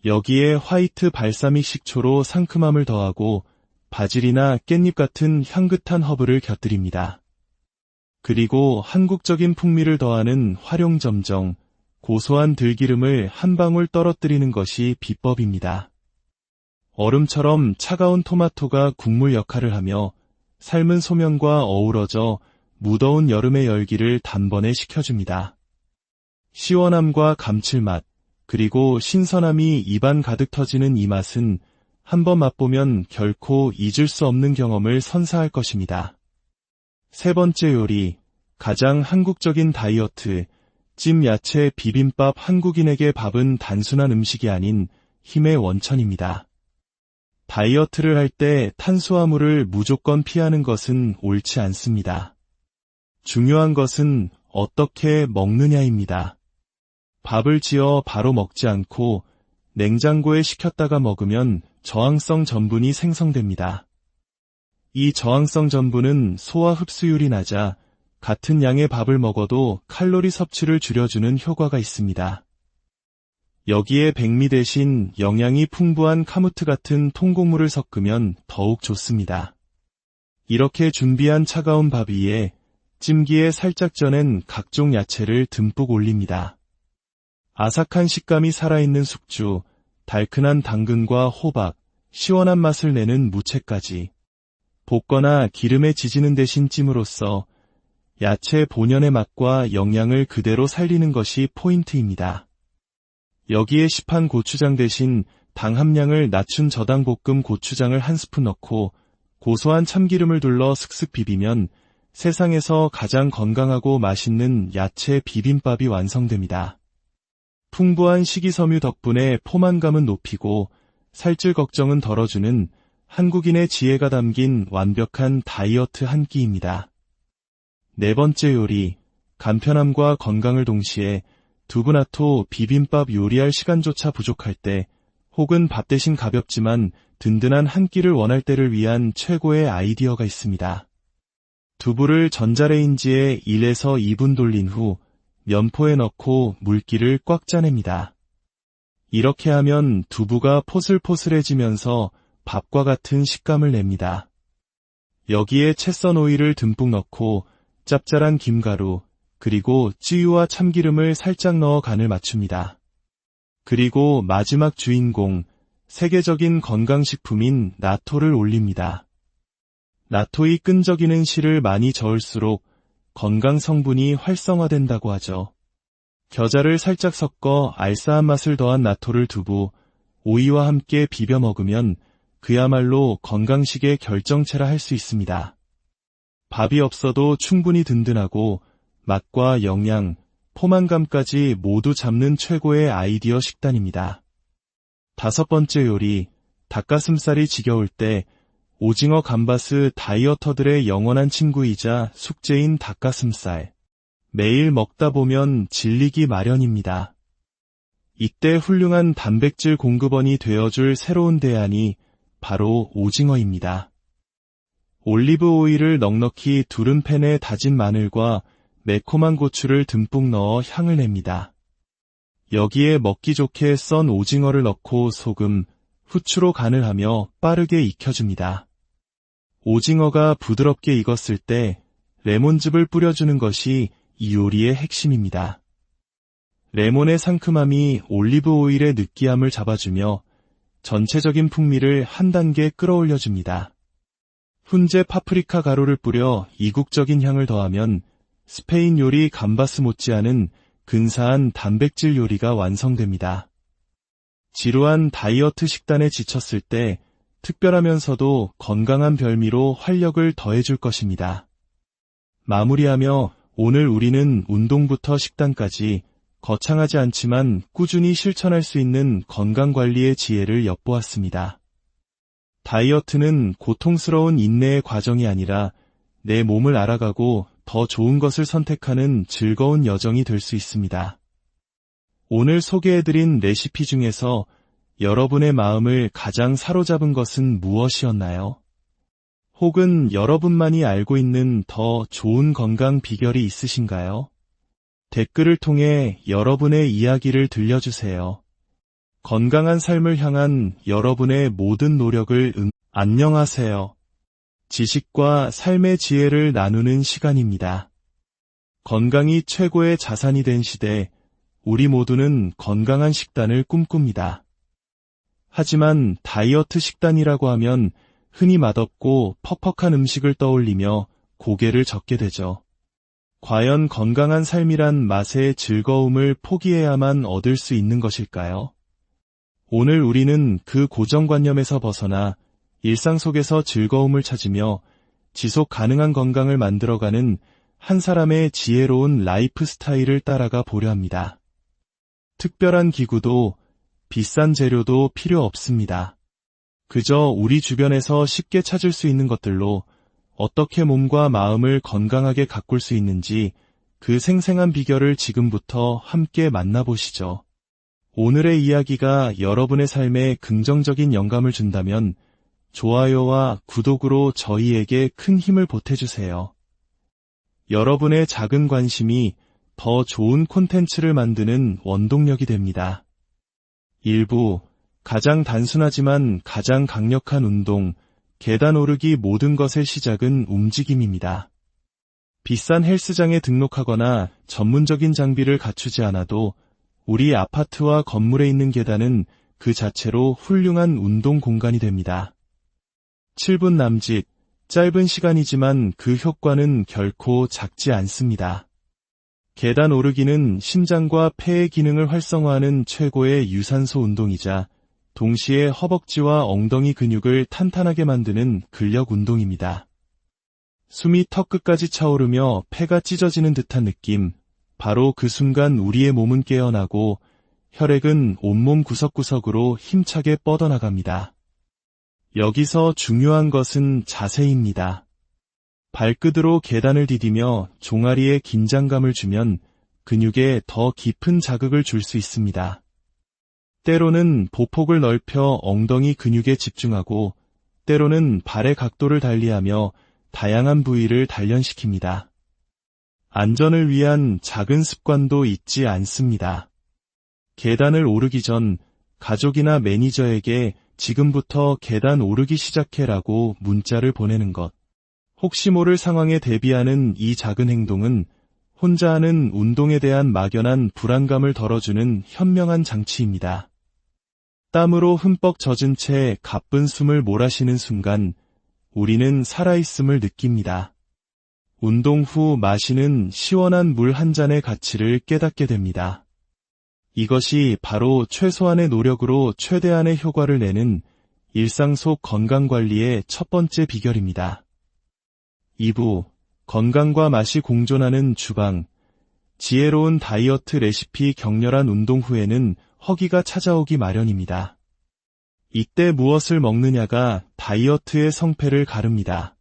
여기에 화이트 발사믹 식초로 상큼함을 더하고 바질이나 깻잎 같은 향긋한 허브를 곁들입니다. 그리고 한국적인 풍미를 더하는 활용점정, 고소한 들기름을 한 방울 떨어뜨리는 것이 비법입니다. 얼음처럼 차가운 토마토가 국물 역할을 하며 삶은 소면과 어우러져 무더운 여름의 열기를 단번에 식혀줍니다. 시원함과 감칠맛, 그리고 신선함이 입안 가득 터지는 이 맛은 한번 맛보면 결코 잊을 수 없는 경험을 선사할 것입니다. 세 번째 요리, 가장 한국적인 다이어트, 찜 야채 비빔밥. 한국인에게 밥은 단순한 음식이 아닌 힘의 원천입니다. 다이어트를 할 때 탄수화물을 무조건 피하는 것은 옳지 않습니다. 중요한 것은 어떻게 먹느냐입니다. 밥을 지어 바로 먹지 않고 냉장고에 식혔다가 먹으면 저항성 전분이 생성됩니다. 이 저항성 전분은 소화 흡수율이 낮아 같은 양의 밥을 먹어도 칼로리 섭취를 줄여주는 효과가 있습니다. 여기에 백미 대신 영양이 풍부한 카무트 같은 통곡물을 섞으면 더욱 좋습니다. 이렇게 준비한 차가운 밥 위에 찜기에 살짝 쪄낸 각종 야채를 듬뿍 올립니다. 아삭한 식감이 살아있는 숙주, 달큰한 당근과 호박, 시원한 맛을 내는 무채까지 볶거나 기름에 지지는 대신 찜으로써 야채 본연의 맛과 영양을 그대로 살리는 것이 포인트입니다. 여기에 시판 고추장 대신 당 함량을 낮춘 저당볶음 고추장을 한 스푼 넣고 고소한 참기름을 둘러 슥슥 비비면 세상에서 가장 건강하고 맛있는 야채 비빔밥이 완성됩니다. 풍부한 식이섬유 덕분에 포만감은 높이고 살찔 걱정은 덜어주는 한국인의 지혜가 담긴 완벽한 다이어트 한 끼입니다. 네 번째 요리, 간편함과 건강을 동시에 두부나토 비빔밥 요리할 시간조차 부족할 때 혹은 밥 대신 가볍지만 든든한 한 끼를 원할 때를 위한 최고의 아이디어가 있습니다. 두부를 전자레인지에 1에서 2분 돌린 후 면포에 넣고 물기를 꽉 짜냅니다. 이렇게 하면 두부가 포슬포슬해지면서 밥과 같은 식감을 냅니다. 여기에 채 썬 오일을 듬뿍 넣고 짭짤한 김가루, 그리고 쯔유와 참기름을 살짝 넣어 간을 맞춥니다. 그리고 마지막 주인공, 세계적인 건강식품인 나토를 올립니다. 나토의 끈적이는 실을 많이 저을수록 건강 성분이 활성화된다고 하죠. 겨자를 살짝 섞어 알싸한 맛을 더한 나토를 두부, 오이와 함께 비벼 먹으면 그야말로 건강식의 결정체라 할 수 있습니다. 밥이 없어도 충분히 든든하고 맛과 영양, 포만감까지 모두 잡는 최고의 아이디어 식단입니다. 다섯 번째 요리, 닭가슴살이 지겨울 때 오징어 감바스 다이어터들의 영원한 친구이자 숙제인 닭가슴살. 매일 먹다 보면 질리기 마련입니다. 이때 훌륭한 단백질 공급원이 되어줄 새로운 대안이 바로 오징어입니다. 올리브 오일을 넉넉히 두른 팬에 다진 마늘과 매콤한 고추를 듬뿍 넣어 향을 냅니다. 여기에 먹기 좋게 썬 오징어를 넣고 소금, 후추로 간을 하며 빠르게 익혀줍니다. 오징어가 부드럽게 익었을 때 레몬즙을 뿌려주는 것이 이 요리의 핵심입니다. 레몬의 상큼함이 올리브 오일의 느끼함을 잡아주며 전체적인 풍미를 한 단계 끌어올려줍니다. 훈제 파프리카 가루를 뿌려 이국적인 향을 더하면 스페인 요리 감바스 못지않은 근사한 단백질 요리가 완성됩니다. 지루한 다이어트 식단에 지쳤을 때 특별하면서도 건강한 별미로 활력을 더해줄 것입니다. 마무리하며 오늘 우리는 운동부터 식단까지 거창하지 않지만 꾸준히 실천할 수 있는 건강관리의 지혜를 엿보았습니다. 다이어트는 고통스러운 인내의 과정이 아니라 내 몸을 알아가고 더 좋은 것을 선택하는 즐거운 여정이 될 수 있습니다. 오늘 소개해드린 레시피 중에서 여러분의 마음을 가장 사로잡은 것은 무엇이었나요? 혹은 여러분만이 알고 있는 더 좋은 건강 비결이 있으신가요? 댓글을 통해 여러분의 이야기를 들려주세요. 건강한 삶을 향한 여러분의 모든 노력을 안녕하세요. 지식과 삶의 지혜를 나누는 시간입니다. 건강이 최고의 자산이 된 시대, 우리 모두는 건강한 식단을 꿈꿉니다. 하지만 다이어트 식단이라고 하면 흔히 맛없고 퍽퍽한 음식을 떠올리며 고개를 젓게 되죠. 과연 건강한 삶이란 맛의 즐거움을 포기해야만 얻을 수 있는 것일까요? 오늘 우리는 그 고정관념에서 벗어나 일상 속에서 즐거움을 찾으며 지속 가능한 건강을 만들어가는 한 사람의 지혜로운 라이프 스타일을 따라가 보려 합니다. 특별한 기구도 비싼 재료도 필요 없습니다. 그저 우리 주변에서 쉽게 찾을 수 있는 것들로 어떻게 몸과 마음을 건강하게 가꿀 수 있는지 그 생생한 비결을 지금부터 함께 만나보시죠. 오늘의 이야기가 여러분의 삶에 긍정적인 영감을 준다면 좋아요와 구독으로 저희에게 큰 힘을 보태주세요. 여러분의 작은 관심이 더 좋은 콘텐츠를 만드는 원동력이 됩니다. 1부, 가장 단순하지만 가장 강력한 운동, 계단 오르기 모든 것의 시작은 움직임입니다. 비싼 헬스장에 등록하거나 전문적인 장비를 갖추지 않아도 우리 아파트와 건물에 있는 계단은 그 자체로 훌륭한 운동 공간이 됩니다. 7분 남짓, 짧은 시간이지만 그 효과는 결코 작지 않습니다. 계단 오르기는 심장과 폐의 기능을 활성화하는 최고의 유산소 운동이자 동시에 허벅지와 엉덩이 근육을 탄탄하게 만드는 근력 운동입니다. 숨이 턱끝까지 차오르며 폐가 찢어지는 듯한 느낌, 바로 그 순간 우리의 몸은 깨어나고 혈액은 온몸 구석구석으로 힘차게 뻗어나갑니다. 여기서 중요한 것은 자세입니다. 발끝으로 계단을 디디며 종아리에 긴장감을 주면 근육에 더 깊은 자극을 줄 수 있습니다. 때로는 보폭을 넓혀 엉덩이 근육에 집중하고 때로는 발의 각도를 달리하며 다양한 부위를 단련시킵니다. 안전을 위한 작은 습관도 잊지 않습니다. 계단을 오르기 전 가족이나 매니저에게 지금부터 계단 오르기 시작해라고 문자를 보내는 것. 혹시 모를 상황에 대비하는 이 작은 행동은 혼자 하는 운동에 대한 막연한 불안감을 덜어주는 현명한 장치입니다. 땀으로 흠뻑 젖은 채 가쁜 숨을 몰아쉬는 순간 우리는 살아있음을 느낍니다. 운동 후 마시는 시원한 물 한 잔의 가치를 깨닫게 됩니다. 이것이 바로 최소한의 노력으로 최대한의 효과를 내는 일상 속 건강관리의 첫 번째 비결입니다. 2부, 건강과 맛이 공존하는 주방, 지혜로운 다이어트 레시피 격렬한 운동 후에는 허기가 찾아오기 마련입니다. 이때 무엇을 먹느냐가 다이어트의 성패를 가릅니다.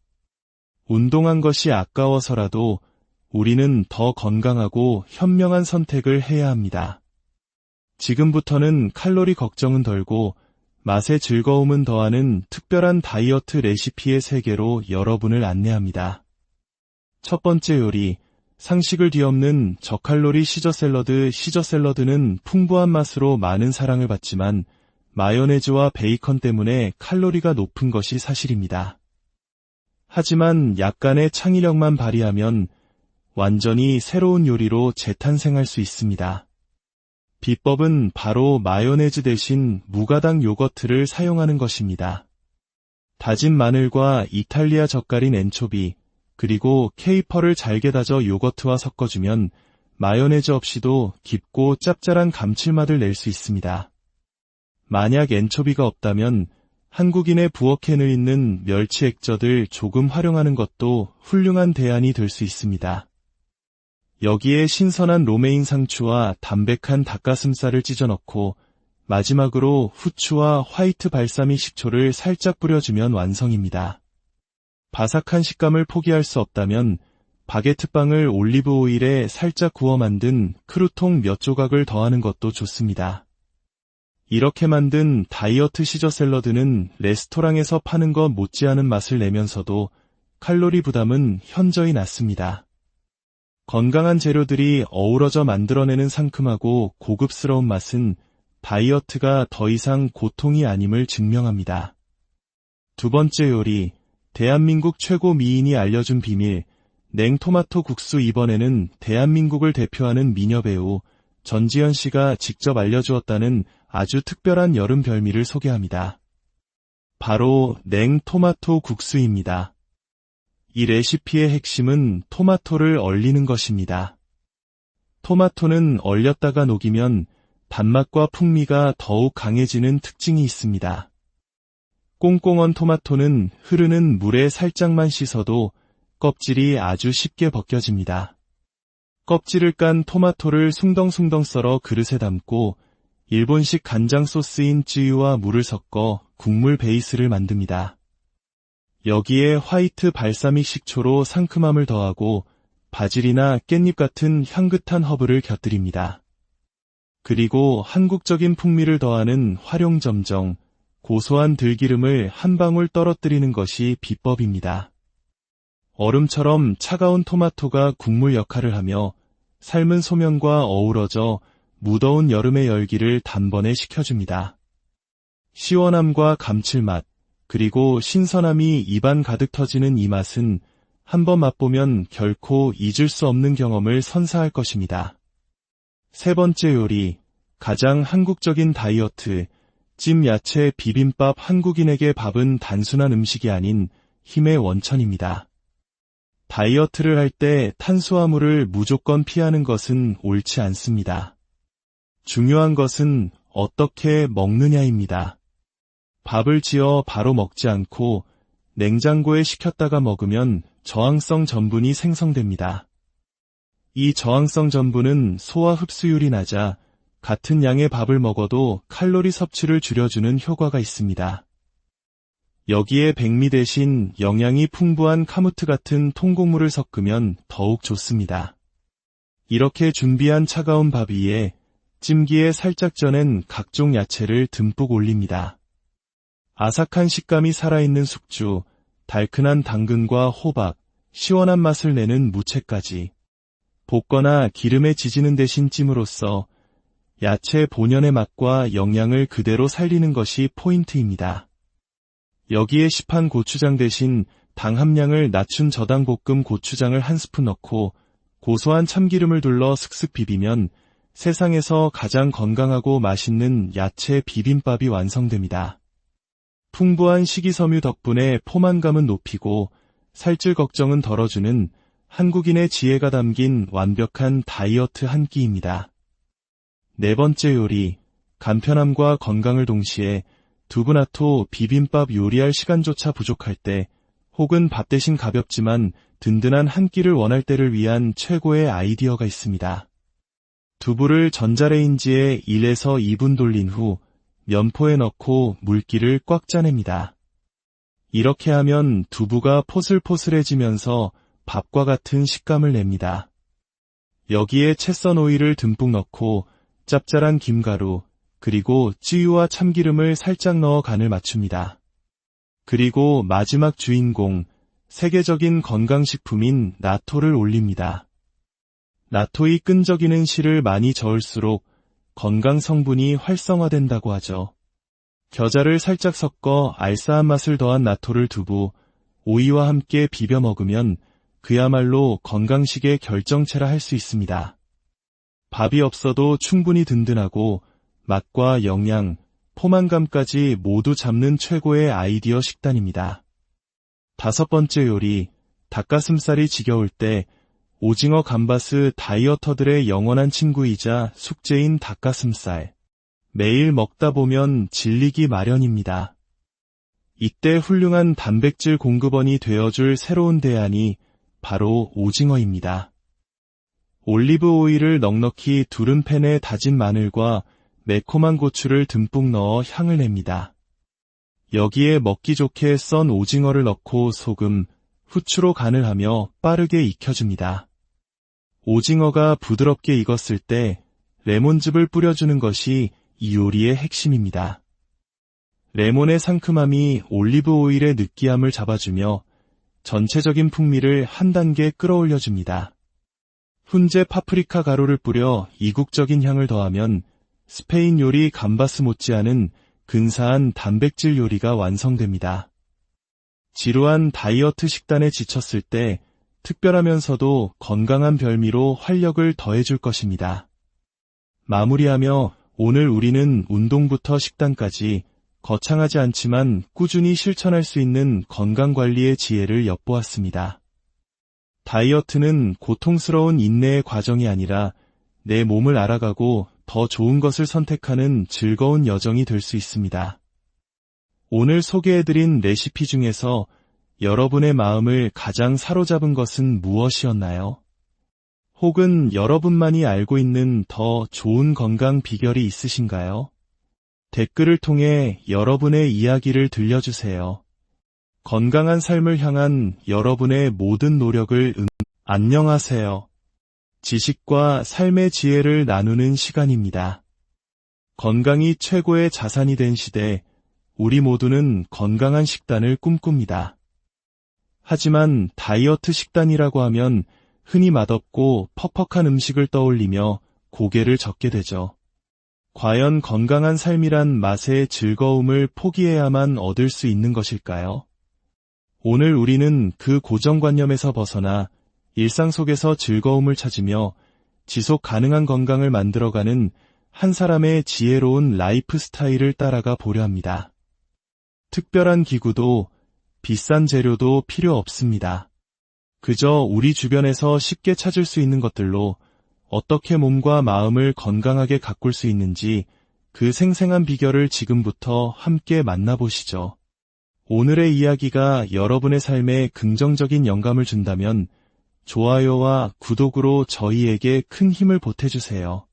운동한 것이 아까워서라도 우리는 더 건강하고 현명한 선택을 해야 합니다. 지금부터는 칼로리 걱정은 덜고 맛의 즐거움은 더하는 특별한 다이어트 레시피의 세계로 여러분을 안내합니다. 첫 번째 요리, 상식을 뒤엎는 저칼로리 시저 샐러드. 시저 샐러드는 풍부한 맛으로 많은 사랑을 받지만 마요네즈와 베이컨 때문에 칼로리가 높은 것이 사실입니다. 하지만 약간의 창의력만 발휘하면 완전히 새로운 요리로 재탄생할 수 있습니다. 비법은 바로 마요네즈 대신 무가당 요거트를 사용하는 것입니다. 다진 마늘과 이탈리아 젓갈인 엔초비, 그리고 케이퍼를 잘게 다져 요거트와 섞어주면 마요네즈 없이도 깊고 짭짤한 감칠맛을 낼 수 있습니다. 만약 엔초비가 없다면 한국인의 부엌에는 있는 멸치 액젓을 조금 활용하는 것도 훌륭한 대안이 될 수 있습니다. 여기에 신선한 로메인 상추와 담백한 닭가슴살을 찢어 넣고 마지막으로 후추와 화이트 발사믹 식초를 살짝 뿌려주면 완성입니다. 바삭한 식감을 포기할 수 없다면 바게트빵을 올리브 오일에 살짝 구워 만든 크루통 몇 조각을 더하는 것도 좋습니다. 이렇게 만든 다이어트 시저 샐러드는 레스토랑에서 파는 것 못지않은 맛을 내면서도 칼로리 부담은 현저히 낮습니다. 건강한 재료들이 어우러져 만들어내는 상큼하고 고급스러운 맛은 다이어트가 더 이상 고통이 아님을 증명합니다. 두 번째 요리, 대한민국 최고 미인이 알려준 비밀, 냉토마토 국수. 이번에는 대한민국을 대표하는 미녀 배우 전지현 씨가 직접 알려주었다는 아주 특별한 여름 별미를 소개합니다. 바로 냉토마토 국수입니다. 이 레시피의 핵심은 토마토를 얼리는 것입니다. 토마토는 얼렸다가 녹이면 단맛과 풍미가 더욱 강해지는 특징이 있습니다. 꽁꽁 언 토마토는 흐르는 물에 살짝만 씻어도 껍질이 아주 쉽게 벗겨집니다. 껍질을 깐 토마토를 숭덩숭덩 썰어 그릇에 담고 일본식 간장 소스인 쯔유와 물을 섞어 국물 베이스를 만듭니다. 여기에 화이트 발사믹 식초로 상큼함을 더하고 바질이나 깻잎 같은 향긋한 허브를 곁들입니다. 그리고 한국적인 풍미를 더하는 활용점정, 고소한 들기름을 한 방울 떨어뜨리는 것이 비법입니다. 얼음처럼 차가운 토마토가 국물 역할을 하며 삶은 소면과 어우러져 무더운 여름의 열기를 단번에 식혀줍니다. 시원함과 감칠맛, 그리고 신선함이 입안 가득 터지는 이 맛은 한번 맛보면 결코 잊을 수 없는 경험을 선사할 것입니다. 세 번째 요리, 가장 한국적인 다이어트, 찜 야채 비빔밥. 한국인에게 밥은 단순한 음식이 아닌 힘의 원천입니다. 다이어트를 할 때 탄수화물을 무조건 피하는 것은 옳지 않습니다. 중요한 것은 어떻게 먹느냐입니다. 밥을 지어 바로 먹지 않고 냉장고에 식혔다가 먹으면 저항성 전분이 생성됩니다. 이 저항성 전분은 소화 흡수율이 낮아 같은 양의 밥을 먹어도 칼로리 섭취를 줄여주는 효과가 있습니다. 여기에 백미 대신 영양이 풍부한 카무트 같은 통곡물을 섞으면 더욱 좋습니다. 이렇게 준비한 차가운 밥 위에 찜기에 살짝 쪄낸 각종 야채를 듬뿍 올립니다. 아삭한 식감이 살아있는 숙주, 달큰한 당근과 호박, 시원한 맛을 내는 무채까지 볶거나 기름에 지지는 대신 찜으로써 야채 본연의 맛과 영양을 그대로 살리는 것이 포인트입니다. 여기에 시판 고추장 대신 당 함량을 낮춘 저당볶음 고추장을 한 스푼 넣고 고소한 참기름을 둘러 슥슥 비비면 세상에서 가장 건강하고 맛있는 야채 비빔밥이 완성됩니다. 풍부한 식이섬유 덕분에 포만감은 높이고 살찔 걱정은 덜어주는 한국인의 지혜가 담긴 완벽한 다이어트 한 끼입니다. 네 번째 요리, 간편함과 건강을 동시에 두부나토 비빔밥 요리할 시간조차 부족할 때 혹은 밥 대신 가볍지만 든든한 한 끼를 원할 때를 위한 최고의 아이디어가 있습니다. 두부를 전자레인지에 1에서 2분 돌린 후 면포에 넣고 물기를 꽉 짜냅니다. 이렇게 하면 두부가 포슬포슬해지면서 밥과 같은 식감을 냅니다. 여기에 채 썬 오일을 듬뿍 넣고 짭짤한 김가루, 그리고 찌유와 참기름을 살짝 넣어 간을 맞춥니다. 그리고 마지막 주인공, 세계적인 건강식품인 나토를 올립니다. 나토의 끈적이는 실을 많이 저을수록 건강 성분이 활성화된다고 하죠. 겨자를 살짝 섞어 알싸한 맛을 더한 나토를 두부, 오이와 함께 비벼 먹으면 그야말로 건강식의 결정체라 할 수 있습니다. 밥이 없어도 충분히 든든하고 맛과 영양, 포만감까지 모두 잡는 최고의 아이디어 식단입니다. 다섯 번째 요리, 닭가슴살이 지겨울 때 오징어 감바스 다이어터들의 영원한 친구이자 숙제인 닭가슴살. 매일 먹다 보면 질리기 마련입니다. 이때 훌륭한 단백질 공급원이 되어줄 새로운 대안이 바로 오징어입니다. 올리브 오일을 넉넉히 두른 팬에 다진 마늘과 매콤한 고추를 듬뿍 넣어 향을 냅니다. 여기에 먹기 좋게 썬 오징어를 넣고 소금, 후추로 간을 하며 빠르게 익혀줍니다. 오징어가 부드럽게 익었을 때 레몬즙을 뿌려주는 것이 이 요리의 핵심입니다. 레몬의 상큼함이 올리브 오일의 느끼함을 잡아주며 전체적인 풍미를 한 단계 끌어올려줍니다. 훈제 파프리카 가루를 뿌려 이국적인 향을 더하면 스페인 요리 감바스 못지않은 근사한 단백질 요리가 완성됩니다. 지루한 다이어트 식단에 지쳤을 때 특별하면서도 건강한 별미로 활력을 더해줄 것입니다. 마무리하며 오늘 우리는 운동부터 식단까지 거창하지 않지만 꾸준히 실천할 수 있는 건강관리의 지혜를 엿보았습니다. 다이어트는 고통스러운 인내의 과정이 아니라 내 몸을 알아가고 더 좋은 것을 선택하는 즐거운 여정이 될 수 있습니다. 오늘 소개해드린 레시피 중에서 여러분의 마음을 가장 사로잡은 것은 무엇이었나요? 혹은 여러분만이 알고 있는 더 좋은 건강 비결이 있으신가요? 댓글을 통해 여러분의 이야기를 들려주세요. 건강한 삶을 향한 여러분의 모든 노력을 안녕하세요. 지식과 삶의 지혜를 나누는 시간입니다. 건강이 최고의 자산이 된 시대, 우리 모두는 건강한 식단을 꿈꿉니다. 하지만 다이어트 식단이라고 하면 흔히 맛없고 퍽퍽한 음식을 떠올리며 고개를 젓게 되죠. 과연 건강한 삶이란 맛의 즐거움을 포기해야만 얻을 수 있는 것일까요? 오늘 우리는 그 고정관념에서 벗어나 일상 속에서 즐거움을 찾으며 지속 가능한 건강을 만들어가는 한 사람의 지혜로운 라이프 스타일을 따라가 보려 합니다. 특별한 기구도 비싼 재료도 필요 없습니다. 그저 우리 주변에서 쉽게 찾을 수 있는 것들로 어떻게 몸과 마음을 건강하게 가꿀 수 있는지 그 생생한 비결을 지금부터 함께 만나보시죠. 오늘의 이야기가 여러분의 삶에 긍정적인 영감을 준다면 좋아요와 구독으로 저희에게 큰 힘을 보태주세요.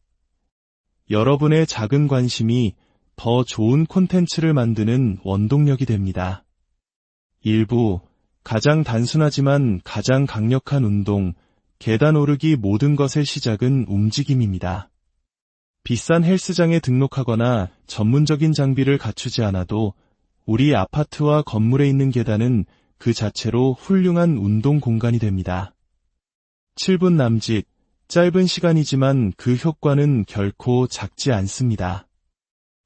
여러분의 작은 관심이 더 좋은 콘텐츠를 만드는 원동력이 됩니다. 1부, 가장 단순하지만 가장 강력한 운동, 계단 오르기. 모든 것의 시작은 움직임입니다. 비싼 헬스장에 등록하거나 전문적인 장비를 갖추지 않아도 우리 아파트와 건물에 있는 계단은 그 자체로 훌륭한 운동 공간이 됩니다. 7분 남짓, 짧은 시간이지만 그 효과는 결코 작지 않습니다.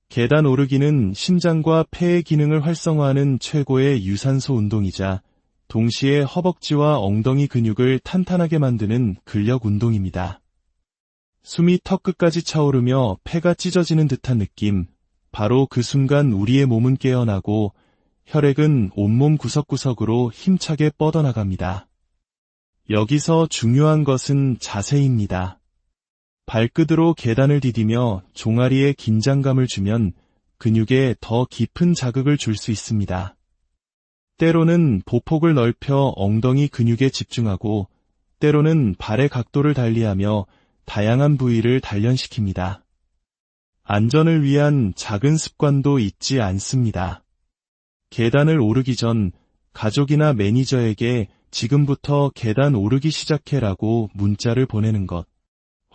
계단 오르기는 심장과 폐의 기능을 활성화하는 최고의 유산소 운동이자 동시에 허벅지와 엉덩이 근육을 탄탄하게 만드는 근력 운동입니다. 숨이 턱끝까지 차오르며 폐가 찢어지는 듯한 느낌, 바로 그 순간 우리의 몸은 깨어나고 혈액은 온몸 구석구석으로 힘차게 뻗어나갑니다. 여기서 중요한 것은 자세입니다. 발끝으로 계단을 디디며 종아리에 긴장감을 주면 근육에 더 깊은 자극을 줄 수 있습니다. 때로는 보폭을 넓혀 엉덩이 근육에 집중하고 때로는 발의 각도를 달리하며 다양한 부위를 단련시킵니다. 안전을 위한 작은 습관도 잊지 않습니다. 계단을 오르기 전 가족이나 매니저에게 지금부터 계단 오르기 시작해라고 문자를 보내는 것.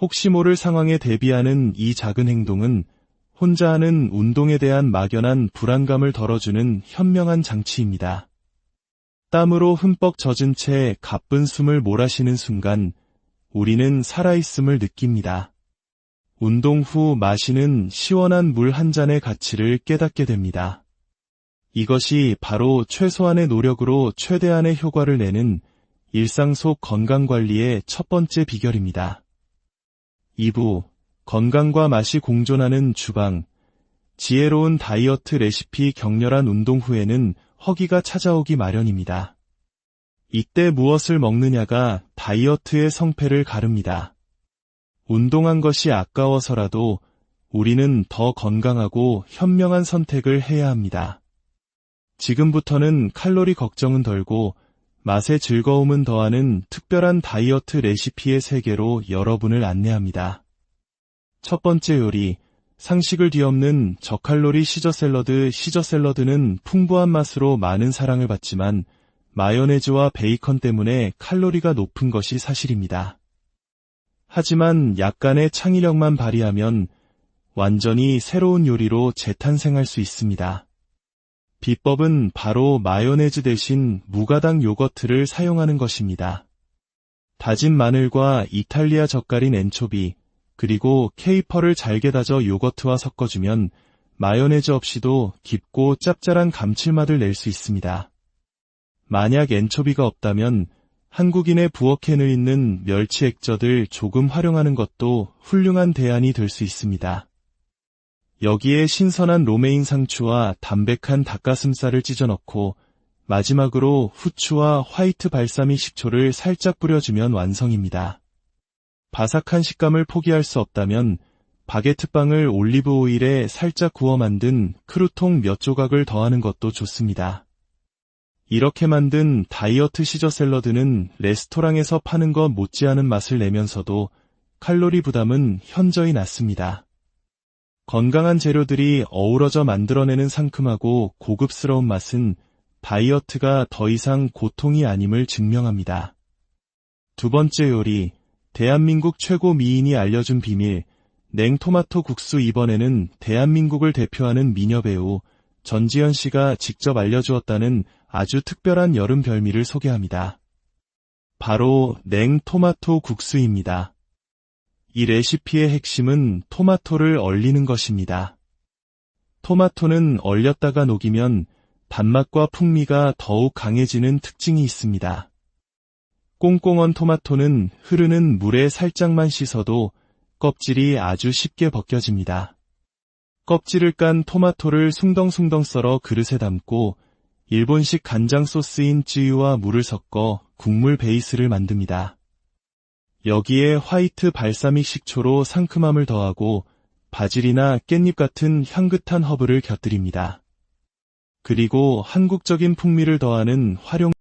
혹시 모를 상황에 대비하는 이 작은 행동은 혼자 하는 운동에 대한 막연한 불안감을 덜어주는 현명한 장치입니다. 땀으로 흠뻑 젖은 채 가쁜 숨을 몰아쉬는 순간 우리는 살아있음을 느낍니다. 운동 후 마시는 시원한 물 한 잔의 가치를 깨닫게 됩니다. 이것이 바로 최소한의 노력으로 최대한의 효과를 내는 일상 속 건강관리의 첫 번째 비결입니다. 2부, 건강과 맛이 공존하는 주방. 지혜로운 다이어트 레시피. 격렬한 운동 후에는 허기가 찾아오기 마련입니다. 이때 무엇을 먹느냐가 다이어트의 성패를 가릅니다. 운동한 것이 아까워서라도 우리는 더 건강하고 현명한 선택을 해야 합니다. 지금부터는 칼로리 걱정은 덜고 맛의 즐거움은 더하는 특별한 다이어트 레시피의 세계로 여러분을 안내합니다. 첫 번째 요리, 상식을 뒤엎는 저칼로리 시저 샐러드. 시저 샐러드는 풍부한 맛으로 많은 사랑을 받지만 마요네즈와 베이컨 때문에 칼로리가 높은 것이 사실입니다. 하지만 약간의 창의력만 발휘하면 완전히 새로운 요리로 재탄생할 수 있습니다. 비법은 바로 마요네즈 대신 무가당 요거트를 사용하는 것입니다. 다진 마늘과 이탈리아 젓갈인 엔초비, 그리고 케이퍼를 잘게 다져 요거트와 섞어주면 마요네즈 없이도 깊고 짭짤한 감칠맛을 낼 수 있습니다. 만약 엔초비가 없다면 한국인의 부엌에는 있는 멸치 액젓을 조금 활용하는 것도 훌륭한 대안이 될 수 있습니다. 여기에 신선한 로메인 상추와 담백한 닭가슴살을 찢어 넣고 마지막으로 후추와 화이트 발사믹 식초를 살짝 뿌려주면 완성입니다. 바삭한 식감을 포기할 수 없다면 바게트빵을 올리브 오일에 살짝 구워 만든 크루통 몇 조각을 더하는 것도 좋습니다. 이렇게 만든 다이어트 시저 샐러드는 레스토랑에서 파는 것 못지않은 맛을 내면서도 칼로리 부담은 현저히 낮습니다. 건강한 재료들이 어우러져 만들어내는 상큼하고 고급스러운 맛은 다이어트가 더 이상 고통이 아님을 증명합니다. 두 번째 요리, 대한민국 최고 미인이 알려준 비밀, 냉토마토 국수. 이번에는 대한민국을 대표하는 미녀 배우 전지현 씨가 직접 알려주었다는 아주 특별한 여름 별미를 소개합니다. 바로 냉토마토 국수입니다. 이 레시피의 핵심은 토마토를 얼리는 것입니다. 토마토는 얼렸다가 녹이면 단맛과 풍미가 더욱 강해지는 특징이 있습니다. 꽁꽁 언 토마토는 흐르는 물에 살짝만 씻어도 껍질이 아주 쉽게 벗겨집니다. 껍질을 깐 토마토를 숭덩숭덩 썰어 그릇에 담고 일본식 간장 소스인 쯔유와 물을 섞어 국물 베이스를 만듭니다. 여기에 화이트 발사믹 식초로 상큼함을 더하고 바질이나 깻잎 같은 향긋한 허브를 곁들입니다. 그리고 한국적인 풍미를 더하는 활용